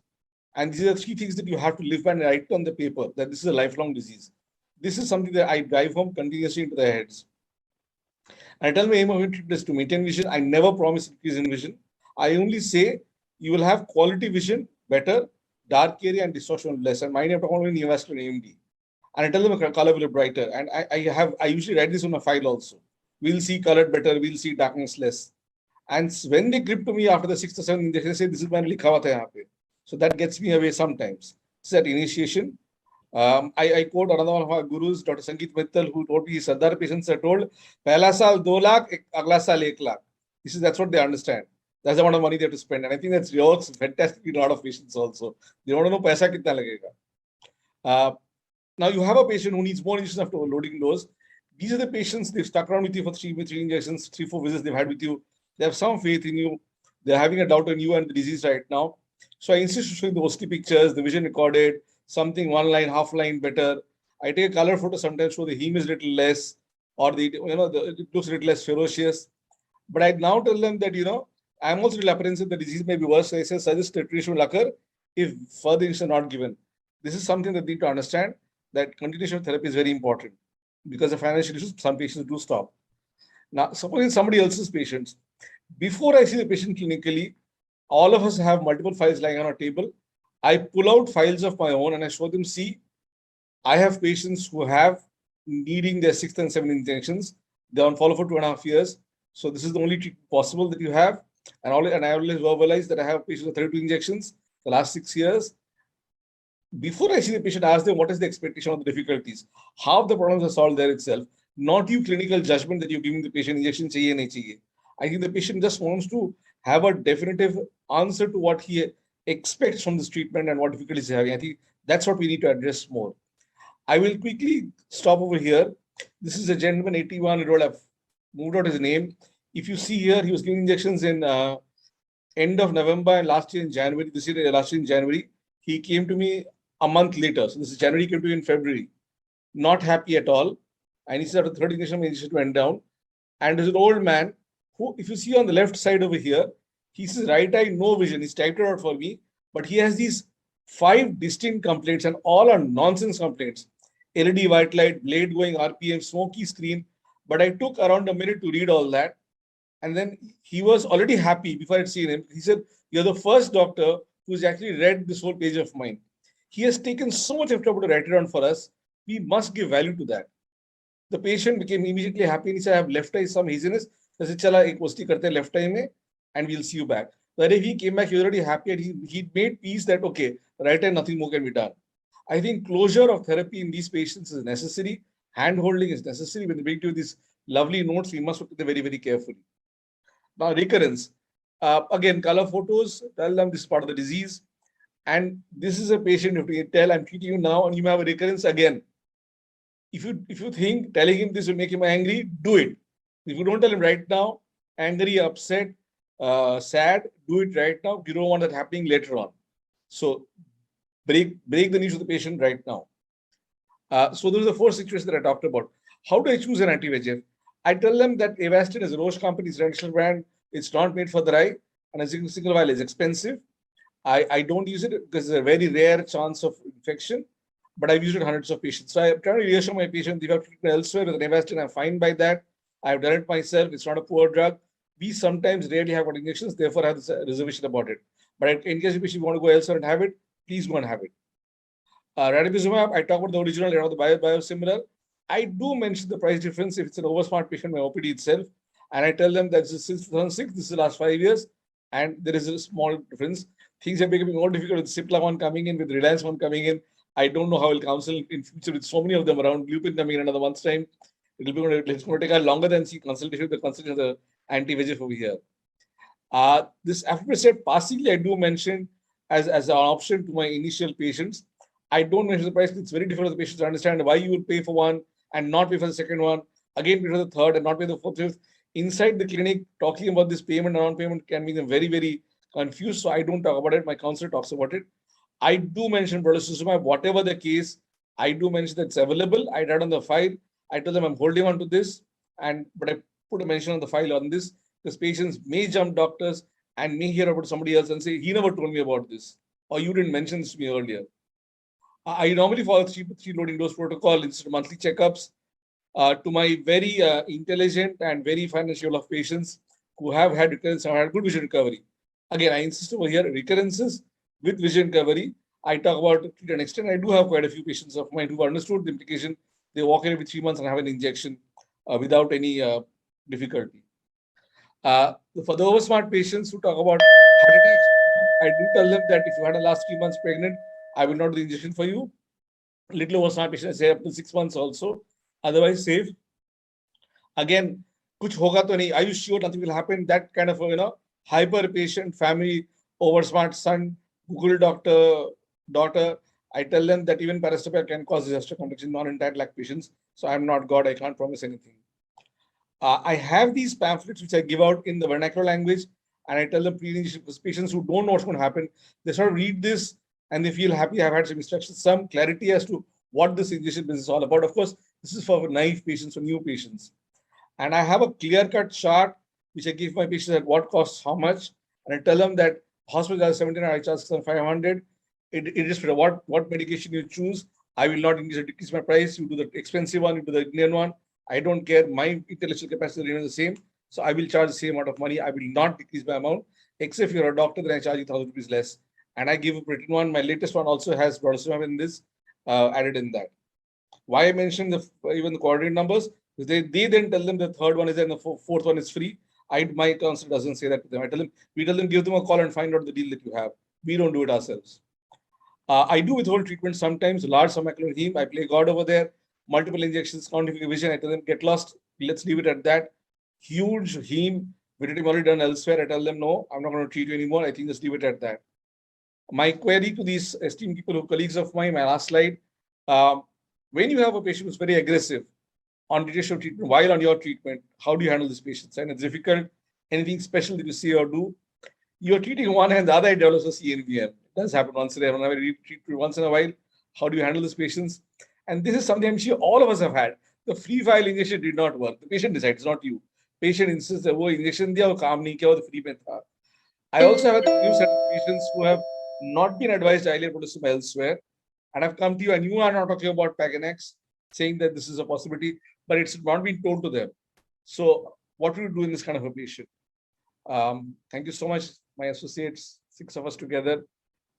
[SPEAKER 3] And these are 3 things that you have to live by and write on the paper, that this is a lifelong disease. This is something that I drive home continuously into their heads. And I tell my aim of treatment is to maintain vision. I never promise increase in vision. I only say you will have quality vision better, dark area and distortion less. And mine have to call me neovascular AMD. And I tell them a color will be brighter. And I usually write this on a file also. We'll see colored better, we'll see darkness less. And when they grip to me after the 6th or 7th, they say, this is my likha hua tha yahan pe. So that gets me away sometimes. So at initiation, I quote another one of our gurus, Dr. Sangeet Mittal, who told me Sardar patients are told, "Pehla saal 2 lakh, agla saal 1 lakh." That's what they understand. That's the amount of money they have to spend. And I think that's works fantastically in a lot of patients also. They want to know paisa kitna lagega. Now you have a patient who needs more injections after loading dose. These are the patients, they've stuck around with you for three injections, 3-4 visits they've had with you. They have some faith in you. They're having a doubt on you and the disease right now. So I insist on showing the OST pictures, the vision recorded, something one line, half line better. I take a color photo sometimes, show the heme is little less, or it looks a little less ferocious. But I now tell them that, I'm also little apprehensive the disease may be worse. So I say suggest titration will occur if further injections are not given. This is something that they need to understand, that continuation of therapy is very important, because of financial issues, some patients do stop. Now, supposing somebody else's patients, before I see the patient clinically, all of us have multiple files lying on our table. I pull out files of my own and I show them, see, I have patients who have needing their 6th and 7th injections. They're on follow for 2.5 years. So this is the only treatment possible that you have. And I always verbalize that I have patients with 32 injections the last 6 years. Before I see the patient, ask them what is the expectation of the difficulties, how the problems are solved there itself, not you clinical judgment that you're giving the patient injection chahiye, nahi chahiye. I think the patient just wants to have a definitive answer to what he expects from this treatment and what difficulties he's having. I think that's what we need to address more. I will quickly stop over here. This is a gentleman, 81-year-old. I've moved out his name. If you see here, he was giving injections in end of November and last year in January. Last year in January, he came to me a month later. So this is January, came to me in February. Not happy at all. And he said, after 3rd injection, my injection went down. And there's an old man who, if you see on the left side over here, he says, right eye, no vision. He's typed it out for me. But he has these 5 distinct complaints and all are nonsense complaints. LED white light, blade going RPM, smoky screen. But I took around a minute to read all that. And then he was already happy before I'd seen him. He said, you're the first doctor who's actually read this whole page of mine. He has taken so much effort to write it down for us. We must give value to that. The patient became immediately happy and he said, I have left eye, some haziness. I said, chala, ek OST karte left eye mein, and we'll see you back. But if he came back, he was already happy and he made peace that, okay, right eye, nothing more can be done. I think closure of therapy in these patients is necessary. Hand-holding is necessary. When they bring to you these lovely notes, we must look at them very, very carefully. Now, recurrence. Again, color photos, tell them this is part of the disease. And this is a patient, if you tell, I'm treating you now and you may have a recurrence again. If you think telling him this will make him angry, do it. If you don't tell him right now, angry, upset, sad, do it right now. You don't want that happening later on. So break the news of the patient right now. So those are the 4 situations that I talked about. How do I choose an anti-VEGF? I tell them that Avastin is a Roche company's international brand. It's not made for the eye, and a single vial is expensive. I don't use it because there's a very rare chance of infection, but I've used it on hundreds of patients. So I'm trying to reassure my patients, if you have treatment elsewhere with an Avastin, I'm fine by that. I've done it myself. It's not a poor drug. We sometimes rarely have injections, therefore I have this reservation about it. But in case you want to go elsewhere and have it, please go and have it. Ranibizumab, I talk about the original, the biosimilar. I do mention the price difference if it's an oversmart patient, my OPD itself. And I tell them that since 2006, this is the last 5 years, and there is a small difference. Things are becoming more difficult with Cipla one coming in, with Reliance one coming in. I don't know how I'll counsel in future with so many of them around. Lupin coming in another month's time. It's going to take a longer than see consultation with the anti-VEGF over here. This aflibercept, passively I do mention as an option to my initial patients. I don't mention the price. It's very difficult for the patients to understand why you would pay for one and not pay for the second one, again pay for the third and not pay the fourth, fifth. Inside the clinic, talking about this payment and non-payment can make them very, very confused. So I don't talk about it. My counselor talks about it. I do mention brolucizumab, whatever the case. I do mention that it's available. I read on the file. I tell them I'm holding on to this, but I put a mention on the file on this because patients may jump doctors and may hear about somebody else and say, he never told me about this, or you didn't mention this to me earlier. I normally follow 3 loading dose protocol instead of monthly checkups. To my very intelligent and very financial of patients who have had recurrence and had good vision recovery. Again, I insist over here, recurrences with vision recovery. I talk about it to an extent. I do have quite a few patients of mine who understood the implication. They walk in every 3 months and have an injection without any difficulty. For the oversmart patients who talk about heart attacks, I do tell them that if you had a last 3 months pregnant, I will not do the injection for you. Little oversmart patients, I say up to 6 months also. Otherwise, safe. Again, kuch hoga to nahi. Are you sure nothing will happen? That kind of, hyper patient, family, over smart son, Google doctor, daughter. I tell them that even paracetamol can cause disaster complications, non-intact lac patients. So I'm not God. I can't promise anything. I have these pamphlets which I give out in the vernacular language, and I tell the patients who don't know what's going to happen, they sort of read this and they feel happy. I've had some instructions, some clarity as to what this injection business is all about. Of course, this is for naive patients or new patients. And I have a clear-cut chart which I give my patients at what costs how much, and I tell them that hospital charges 1,700, I charge 500. It is for what medication you choose. I will not decrease my price. You do the expensive one, you do the Indian one. I don't care. My intellectual capacity remains the same. So I will charge the same amount of money. I will not decrease my amount. Except if you're a doctor, then I charge you 1,000 rupees less. And I give a written one. My latest one also has Brodosumab in this, added in that. Why I mentioned even the coordinate numbers? They then tell them the third one is there and the fourth one is free. My counsel doesn't say that to them. I tell them, give them a call and find out the deal that you have. We don't do it ourselves. I do withhold treatment sometimes, large submacular heme. I play God over there, multiple injections, counterfeit vision. I tell them, get lost. Let's leave it at that. Huge heme, vitiligo already done elsewhere. I tell them, no, I'm not going to treat you anymore. I think just leave it at that. My query to these esteemed people, colleagues of mine, my last slide. When you have a patient who's very aggressive on duration of treatment, while on your treatment, how do you handle this patient? And it's difficult. Anything special that you see or do? You're treating one hand, the other hand develops a CNVM. It does happen once in a while. Once in a while. How do you handle these patients? And this is something I'm sure all of us have had. The free file injection did not work. The patient decides, not you. Patient insists that wo injection diya, wo kaam nahi kiya, wo the free mein tha. I also have a new set of patients who have not been advised Eylea Brodosumab elsewhere, and I've come to you, and you are not talking about Paganex, saying that this is a possibility, but it's not been told to them. So what do you do in this kind of a patient? Thank you so much, my associates, 6 of us together.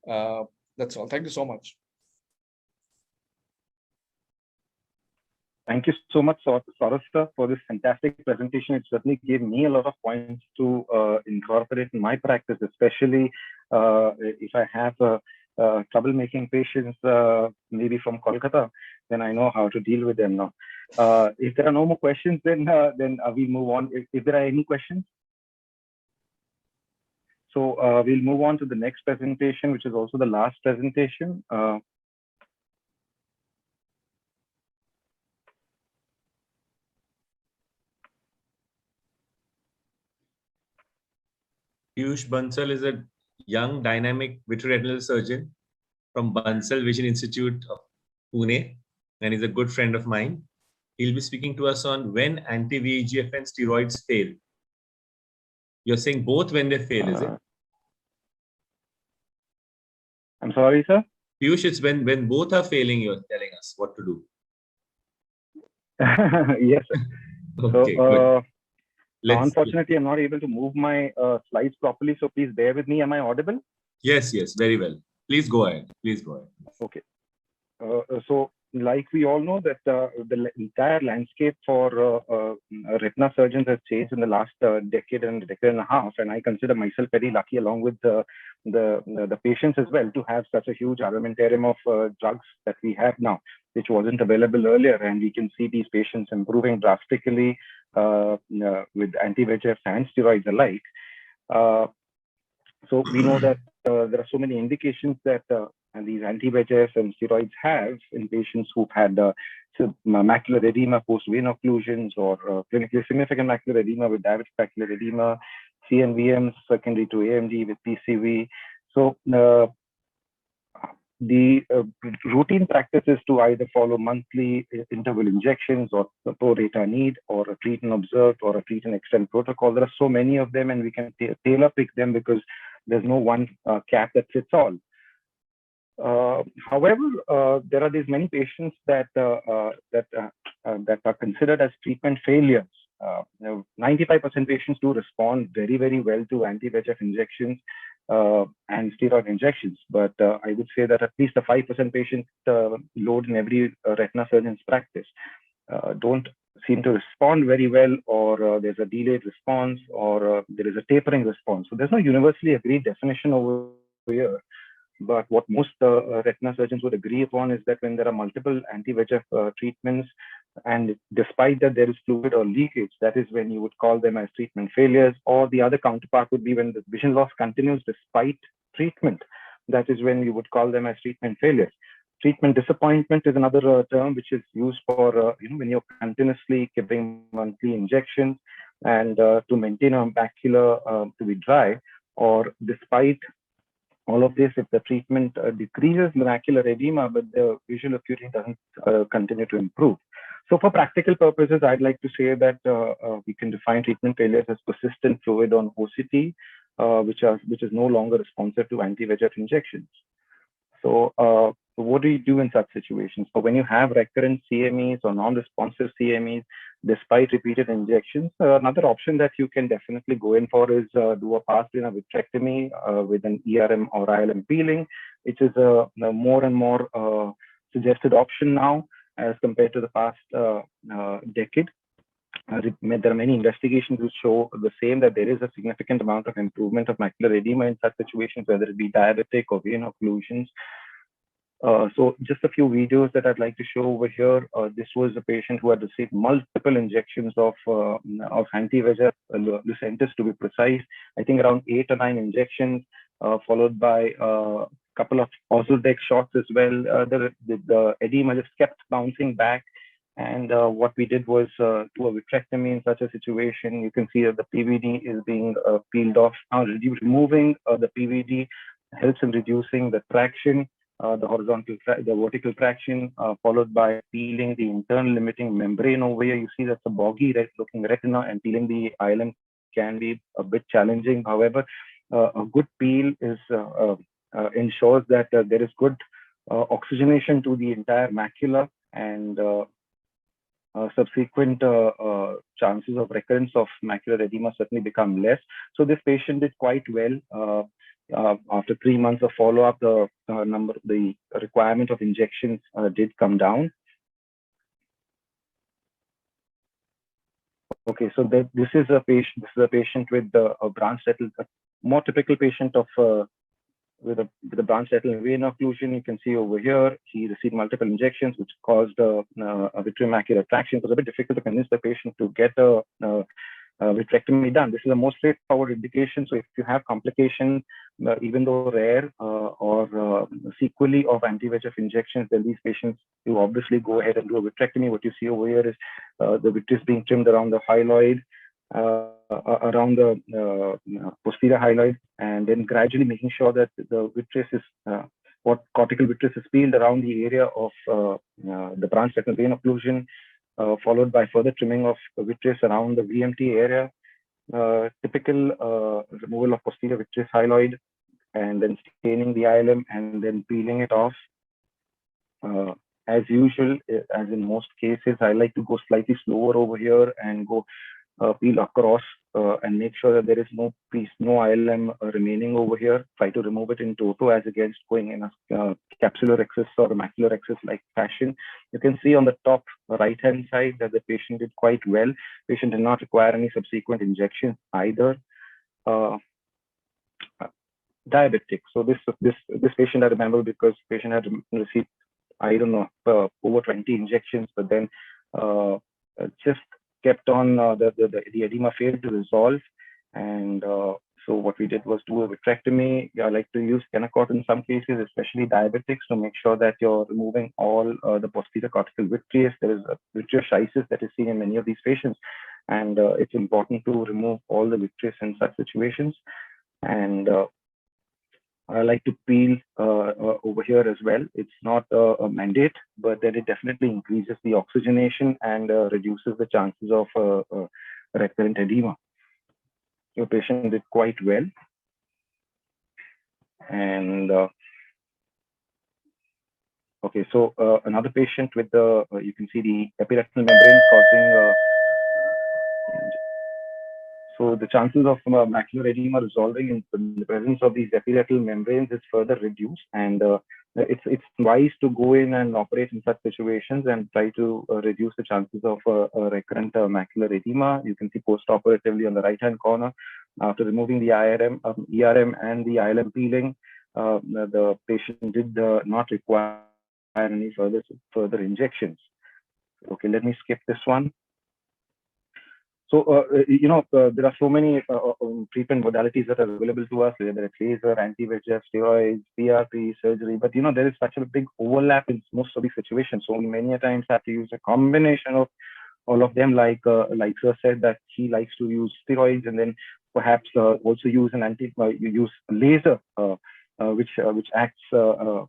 [SPEAKER 3] That's all. Thank you so much.
[SPEAKER 2] Thank you so much, Saurav sir, for this fantastic presentation. It certainly gave me a lot of points to incorporate in my practice, especially if I have troublemaking patients, maybe from Kolkata, then I know how to deal with them now. If there are no more questions, then we move on. If there are any questions. So we'll move on to the next presentation, which is also the last presentation.
[SPEAKER 4] Piyush Bansal is a young, dynamic vitreoretinal surgeon from Bansal Vision Institute of Pune, and he's a good friend of mine. He'll be speaking to us on when anti-VEGF and steroids fail. You're saying both when they fail, is it?
[SPEAKER 2] I'm sorry, sir?
[SPEAKER 4] Piyush, it's when both are failing, you're telling us what to do.
[SPEAKER 2] Yes, sir.
[SPEAKER 4] Okay,
[SPEAKER 2] so,
[SPEAKER 4] good.
[SPEAKER 2] Unfortunately, I'm not able to move my slides properly, so please bear with me. Am I audible?
[SPEAKER 4] Yes, very well. Please go ahead.
[SPEAKER 2] Okay. So, like we all know that the entire landscape for retina surgeons has changed in the last decade and a half, and I consider myself very lucky, along with the patients as well, to have such a huge armamentarium of drugs that we have now, which wasn't available earlier, and we can see these patients improving drastically with anti-VEGF and steroids alike. So we know that there are so many indications that these anti-VEGF and steroids have in patients who've had macular edema post-vein occlusions or clinically significant macular edema with diabetic macular edema, CNVMs secondary to AMD with PCV. So the routine practice is to either follow monthly interval injections or pro rata need, or a treat and observe, or a treat and extend protocol. There are so many of them, and we can tailor pick them because there's no one cap that fits all. However, there are these many patients that are considered as treatment failures. 95% patients do respond very, very well to anti-VEGF injections and steroid injections, but I would say that at least a 5% patient load in every retina surgeon's practice don't seem to respond very well, or there's a delayed response, or there is a tapering response. So there's no universally agreed definition over here. But what most retina surgeons would agree upon is that when there are multiple anti-VEGF treatments And despite that, there is fluid or leakage. That is when you would call them as treatment failures, or the other counterpart would be when the vision loss continues despite treatment. That is when you would call them as treatment failures. Treatment disappointment is another term which is used for when you're continuously giving monthly injections and to maintain a macula to be dry, or despite all of this, if the treatment decreases macular edema, but the visual acuity doesn't continue to improve. So for practical purposes, I'd like to say that we can define treatment failures as persistent fluid on OCT, which is no longer responsive to anti-VEGF injections. So what do you do in such situations? So when you have recurrent CMEs or non-responsive CMEs, despite repeated injections, another option that you can definitely go in for is do a pars-plana vitrectomy with an ERM or ILM peeling, which is a more and more suggested option now as compared to the past decade. There are many investigations which show the same, that there is a significant amount of improvement of macular edema in such situations, whether it be diabetic or vein occlusions. So just a few videos that I'd like to show over here. This was a patient who had received multiple injections of anti-VEGF, Lucentis to be precise. I think around 8 or 9 injections, followed by a couple of Ozurdex shots as well. The edema just kept bouncing back. And what we did was do a vitrectomy in such a situation. You can see that the PVD is being peeled off. Now, removing the PVD helps in reducing the traction, the vertical traction, followed by peeling the internal limiting membrane over here. You see that's a boggy looking retina, and peeling the ILM can be a bit challenging. However, a good peel is ensures that there is good oxygenation to the entire macula, and subsequent chances of recurrence of macular edema certainly become less. So this patient did quite well. After 3 months of follow-up, the requirement of injections did come down. Okay, so this is a patient with a branch settled, a more typical patient of with a branch settled vein occlusion. You can see over here, he received multiple injections, which caused a vitreomacular traction. It was a bit difficult to convince the patient to get a vitrectomy done. This is a more straightforward indication. So if you have complications, even though rare or sequelae of anti-VEGF injections, then these patients, you obviously go ahead and do a vitrectomy. What you see over here is the vitreous being trimmed around the hyaloid, around the posterior hyaloid, and then gradually making sure that the vitreous is cortical vitreous is peeled around the area of the branch retinal vein occlusion, followed by further trimming of vitreous around the VMT area, typical removal of posterior vitreous hyaloid, and then staining the ILM and then peeling it off. As usual, as in most cases, I like to go slightly slower over here and go peel across and make sure that there is no ILM remaining over here. Try to remove it in toto as against going in a capsular excess or a macular excess like fashion. You can see on the top right hand side that the patient did quite well. Patient did not require any subsequent injections either. Diabetic. So this patient I remember because patient had received, I don't know, over 20 injections, but then just kept on the edema failed to resolve, and so what we did was do a vitrectomy. I like to use Kenacort in some cases, especially diabetics, to make sure that you're removing all the posterior cortical vitreous. There is a vitreoscheisis that is seen in many of these patients, and it's important to remove all the vitreous in such situations. And I like to peel over here as well. It's not a mandate, but then it definitely increases the oxygenation and reduces the chances of recurrent edema. Your patient did quite well. And okay, so another patient with the, you can see the epiretinal membrane causing, so the chances of macular edema resolving in the presence of these epiretinal membranes is further reduced, and it's wise to go in and operate in such situations and try to reduce the chances of recurrent macular edema. You can see post-operatively on the right-hand corner, after removing the ERM and the ILM peeling, the patient did not require any further injections. Okay, let me skip this one. So, there are so many treatment modalities that are available to us, whether it's laser, anti-VEGF, steroids, PRP, surgery. But, there is such a big overlap in most of these situations. So many a times have to use a combination of all of them, like sir said that he likes to use steroids, and then perhaps also use you use laser, which acts,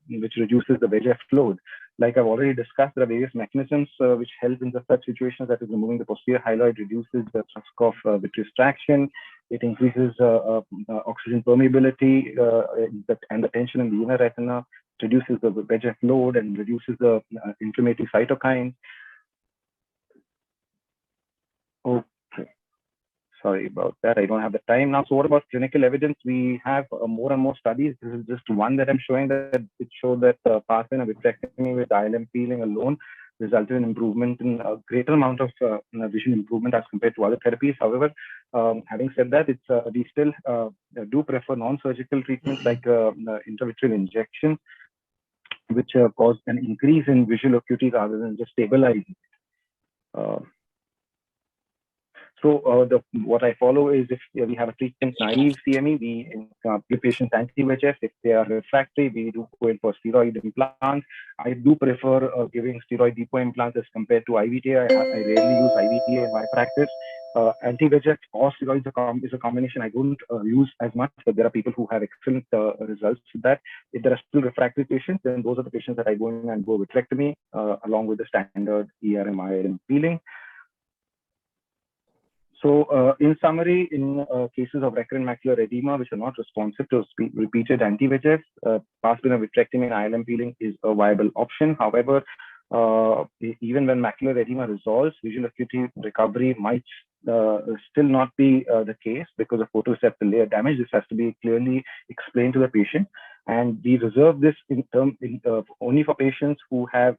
[SPEAKER 2] which reduces the VEGF load. Like I've already discussed, there are various mechanisms which help in such situations. That is, removing the posterior hyaloid reduces the risk of vitreous traction. It increases oxygen permeability and the tension in the inner retina, reduces the VEGF load, and reduces the inflammatory cytokines. Okay, sorry about that. I don't have the time now. So what about clinical evidence? We have more and more studies. This is just one that I'm showing, that it showed that pass-in a vitrectomy with ILM peeling alone resulted in improvement in a greater amount of vision improvement as compared to other therapies. However, having said that, we still do prefer non-surgical treatments like intravitreal injections, which cause an increase in visual acuity rather than just stabilizing. What I follow is, if we have a treatment-naive CME, we give patients anti-VEGF. If they are refractory, we do go in for steroid implants. I do prefer giving steroid depot implants as compared to IVT. I rarely use IVT in my practice. Anti-VEGF or steroids is a combination I don't use as much, but there are people who have excellent results with that. If there are still refractory patients, then those are the patients that I go in and go vitrectomy along with the standard ERM, ILM peeling. So, in summary, in cases of recurrent macular edema which are not responsive to repeated anti-VEGF, pass-in vitrectomy and ILM peeling is a viable option. However, even when macular edema resolves, visual acuity recovery might still not be the case because of photoreceptor layer damage. This has to be clearly explained to the patient, and we reserve this only for patients who have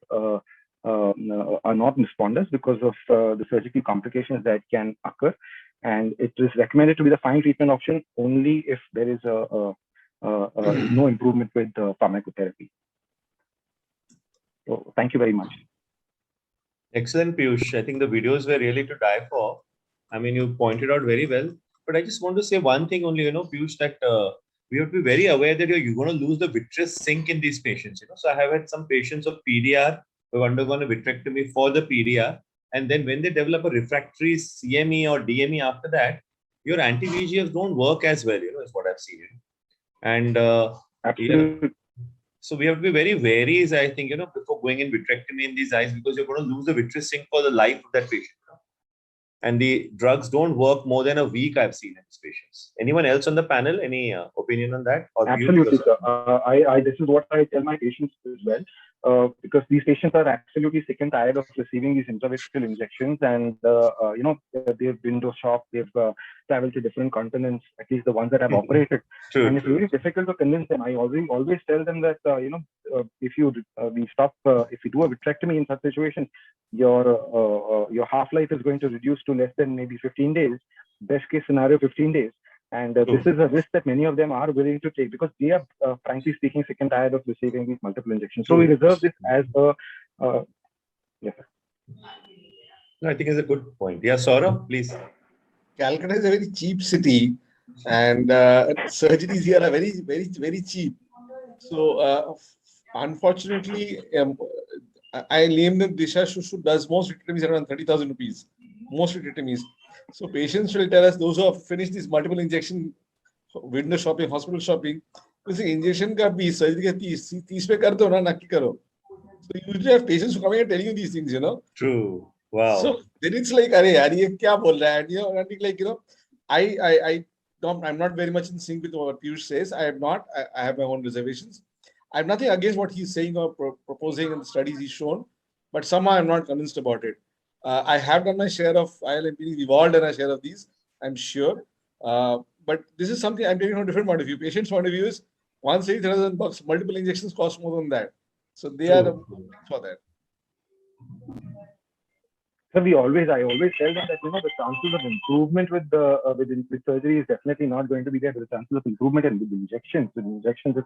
[SPEAKER 2] are not responders because of the surgical complications that can occur. And it is recommended to be the final treatment option only if there is no improvement with pharmacotherapy. So thank you very much.
[SPEAKER 4] Excellent, Piyush. I think the videos were really to die for. I mean, you pointed out very well. But I just want to say one thing only, Piyush, that we have to be very aware that you're going to lose the vitreous sink in these patients. So I have had some patients of PDR who have undergone a vitrectomy for the PDR, and then when they develop a refractory CME or DME after that, your anti-VEGFs don't work as well, is what I've seen. And so we have to be very wary, I think, before going in vitrectomy in these eyes, because you're going to lose the vitreous sink for the life of that patient. And the drugs don't work more than a week, I've seen in these patients. Anyone else on the panel? Any opinion on that? Or
[SPEAKER 2] absolutely, sir. This is what I tell my patients as well. Because these patients are absolutely sick and tired of receiving these intravitreal injections, and they've window shopped, they've traveled to different continents, at least the ones that I've operated. True, and it's really difficult to convince them. I always tell them that if you do a vitrectomy in such situations, your half-life is going to reduce to less than maybe 15 days. Best case scenario, 15 days. And this is a risk that many of them are willing to take because they are, frankly speaking, sick and tired of receiving these multiple injections. So we reserve this as a. Yes, sir.
[SPEAKER 4] No, I think it's a good point. Yeah, Saurabh, please.
[SPEAKER 3] Calcutta is a very cheap city, and surgeries here are very, very, very cheap. So, unfortunately, I named them Disha Shushu does most vitrectomies around 30,000 rupees. Most vitrectomies. So patients will tell us, those who have finished these multiple injection, window shopping, hospital shopping, injection ka bhi, surgery ka 30 pe kar do na, nakki karo. So you usually have patients who coming and telling you these things,
[SPEAKER 4] True. Wow.
[SPEAKER 3] So then it's like, "Arey yaar, ye kya bol raha hai?" And like, I'm not very much in sync with what Piyush says. I have my own reservations. I have nothing against what he's saying or proposing in the studies he's shown, but somehow I'm not convinced about it. I have done my share of ILM peeling. We've all done our share of these, I'm sure. But this is something I'm taking from a different point of view. Patient's point of view is $130,000, multiple injections cost more than that. So they are for that.
[SPEAKER 2] So I always tell them that the chances of improvement with surgery is definitely not going to be there, but the chances of improvement with injections is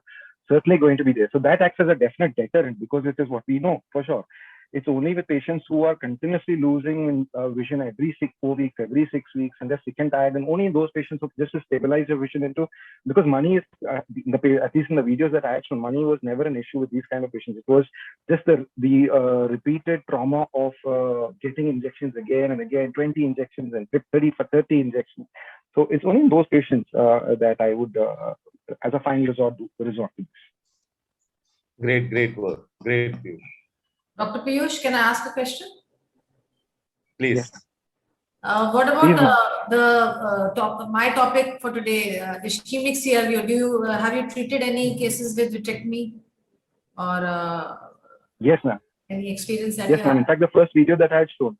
[SPEAKER 2] certainly going to be there. So that acts as a definite deterrent because it is what we know for sure. It's only with patients who are continuously losing vision every 4 weeks, every 6 weeks, and they're sick and tired, and only those patients who just to stabilize their vision into, because money is, at least in the videos that I had shown, money was never an issue with these kind of patients. It was just the repeated trauma of getting injections again and again, 20 injections and 30 injections. So it's only those patients that I would, as a final resort to this.
[SPEAKER 4] Great work. Great.
[SPEAKER 6] Dr. Piyush, can I ask a question?
[SPEAKER 4] Please.
[SPEAKER 2] Yes.
[SPEAKER 6] What about
[SPEAKER 2] Please,
[SPEAKER 6] my topic for today, ischemic CRVO? Have you treated any cases with vitrectomy or
[SPEAKER 2] yes, ma'am.
[SPEAKER 6] any experience that
[SPEAKER 2] Yes,
[SPEAKER 6] you
[SPEAKER 2] ma'am.
[SPEAKER 6] have?
[SPEAKER 2] In fact, the first video that I had shown.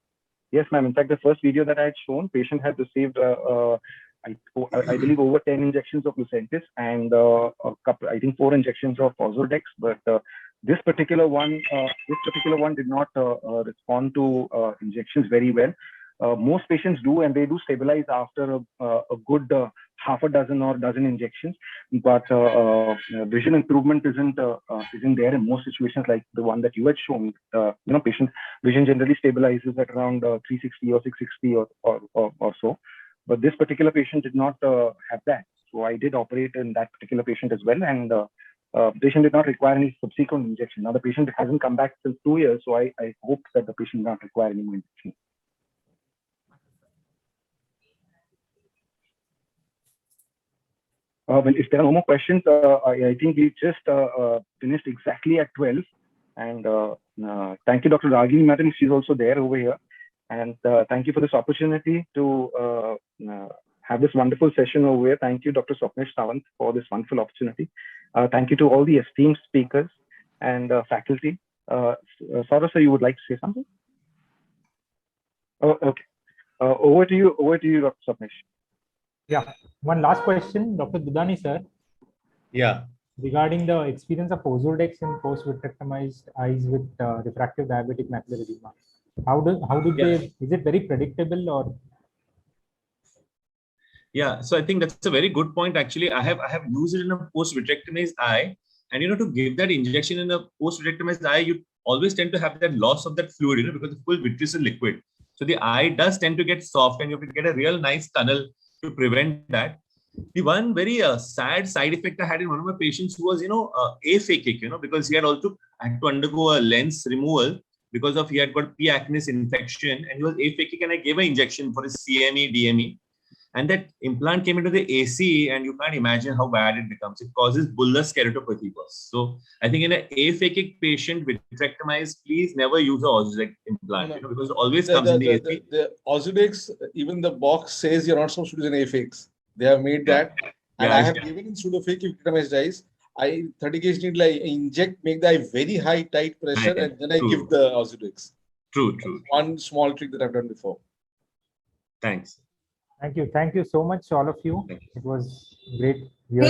[SPEAKER 2] Yes, ma'am. In fact, the first video that I had shown, patient had received, I believe, over 10 injections of Lucentis and I think 4 injections of Ozurdex. But this particular one did not respond to injections very well. Most patients do, and they do stabilize after a good half a dozen or dozen injections. But vision improvement isn't there in most situations, like the one that you had shown. Patient vision generally stabilizes at around 360 or 660 or so. But this particular patient did not have that. So I did operate in that particular patient as well, and patient did not require any subsequent injection. Now the patient hasn't come back since 2 years, so I hope that the patient does not require any more injection. Well, if there are no more questions, I think we just finished exactly at 12. And thank you, Dr. Ragini Madam. She's also there over here. And thank you for this opportunity to have this wonderful session over here. Thank you, Dr. Swapnesh Sawant, for this wonderful opportunity. Thank you to all the esteemed speakers and faculty. Saurabh, sir, you would like to say something? Oh, okay. Over to you, Dr. Swapnesh.
[SPEAKER 7] Yeah, one last question, Dr. Dudani, sir.
[SPEAKER 4] Yeah.
[SPEAKER 7] Regarding the experience of Ozurdex in post-vitrectomized eyes with refractive diabetic macular edema. How do they, is it very predictable or?
[SPEAKER 4] Yeah, so I think that's a very good point. Actually, I have used it in a post-vitrectomized eye, and to give that injection in a post-vitrectomized eye, you always tend to have that loss of that fluid, because the full vitreous is liquid. So the eye does tend to get soft, and you have to get a real nice tunnel to prevent that. The one very sad side effect I had in one of my patients who was, aphakic, because he had also had to undergo a lens removal because he had got P. acnes infection, and he was aphakic, and I gave an injection for his CME, DME. And that implant came into the AC, and you can't imagine how bad it becomes. It causes bullous keratopathy. So I think in an aphakic patient with vitrectomized, please never use a Ozurdex implant, because it always comes in the AC.
[SPEAKER 3] The Ozurdex, even the box says you're not supposed to use an aphakic. They have made that. And I have given in pseudophakic vitrectomized eyes. 30 gauge needle, I inject, make the eye very high, tight pressure, and then I give the Ozurdex.
[SPEAKER 4] True.
[SPEAKER 3] One small trick that I've done before.
[SPEAKER 4] Thanks.
[SPEAKER 7] Thank you so much, all of you. It was great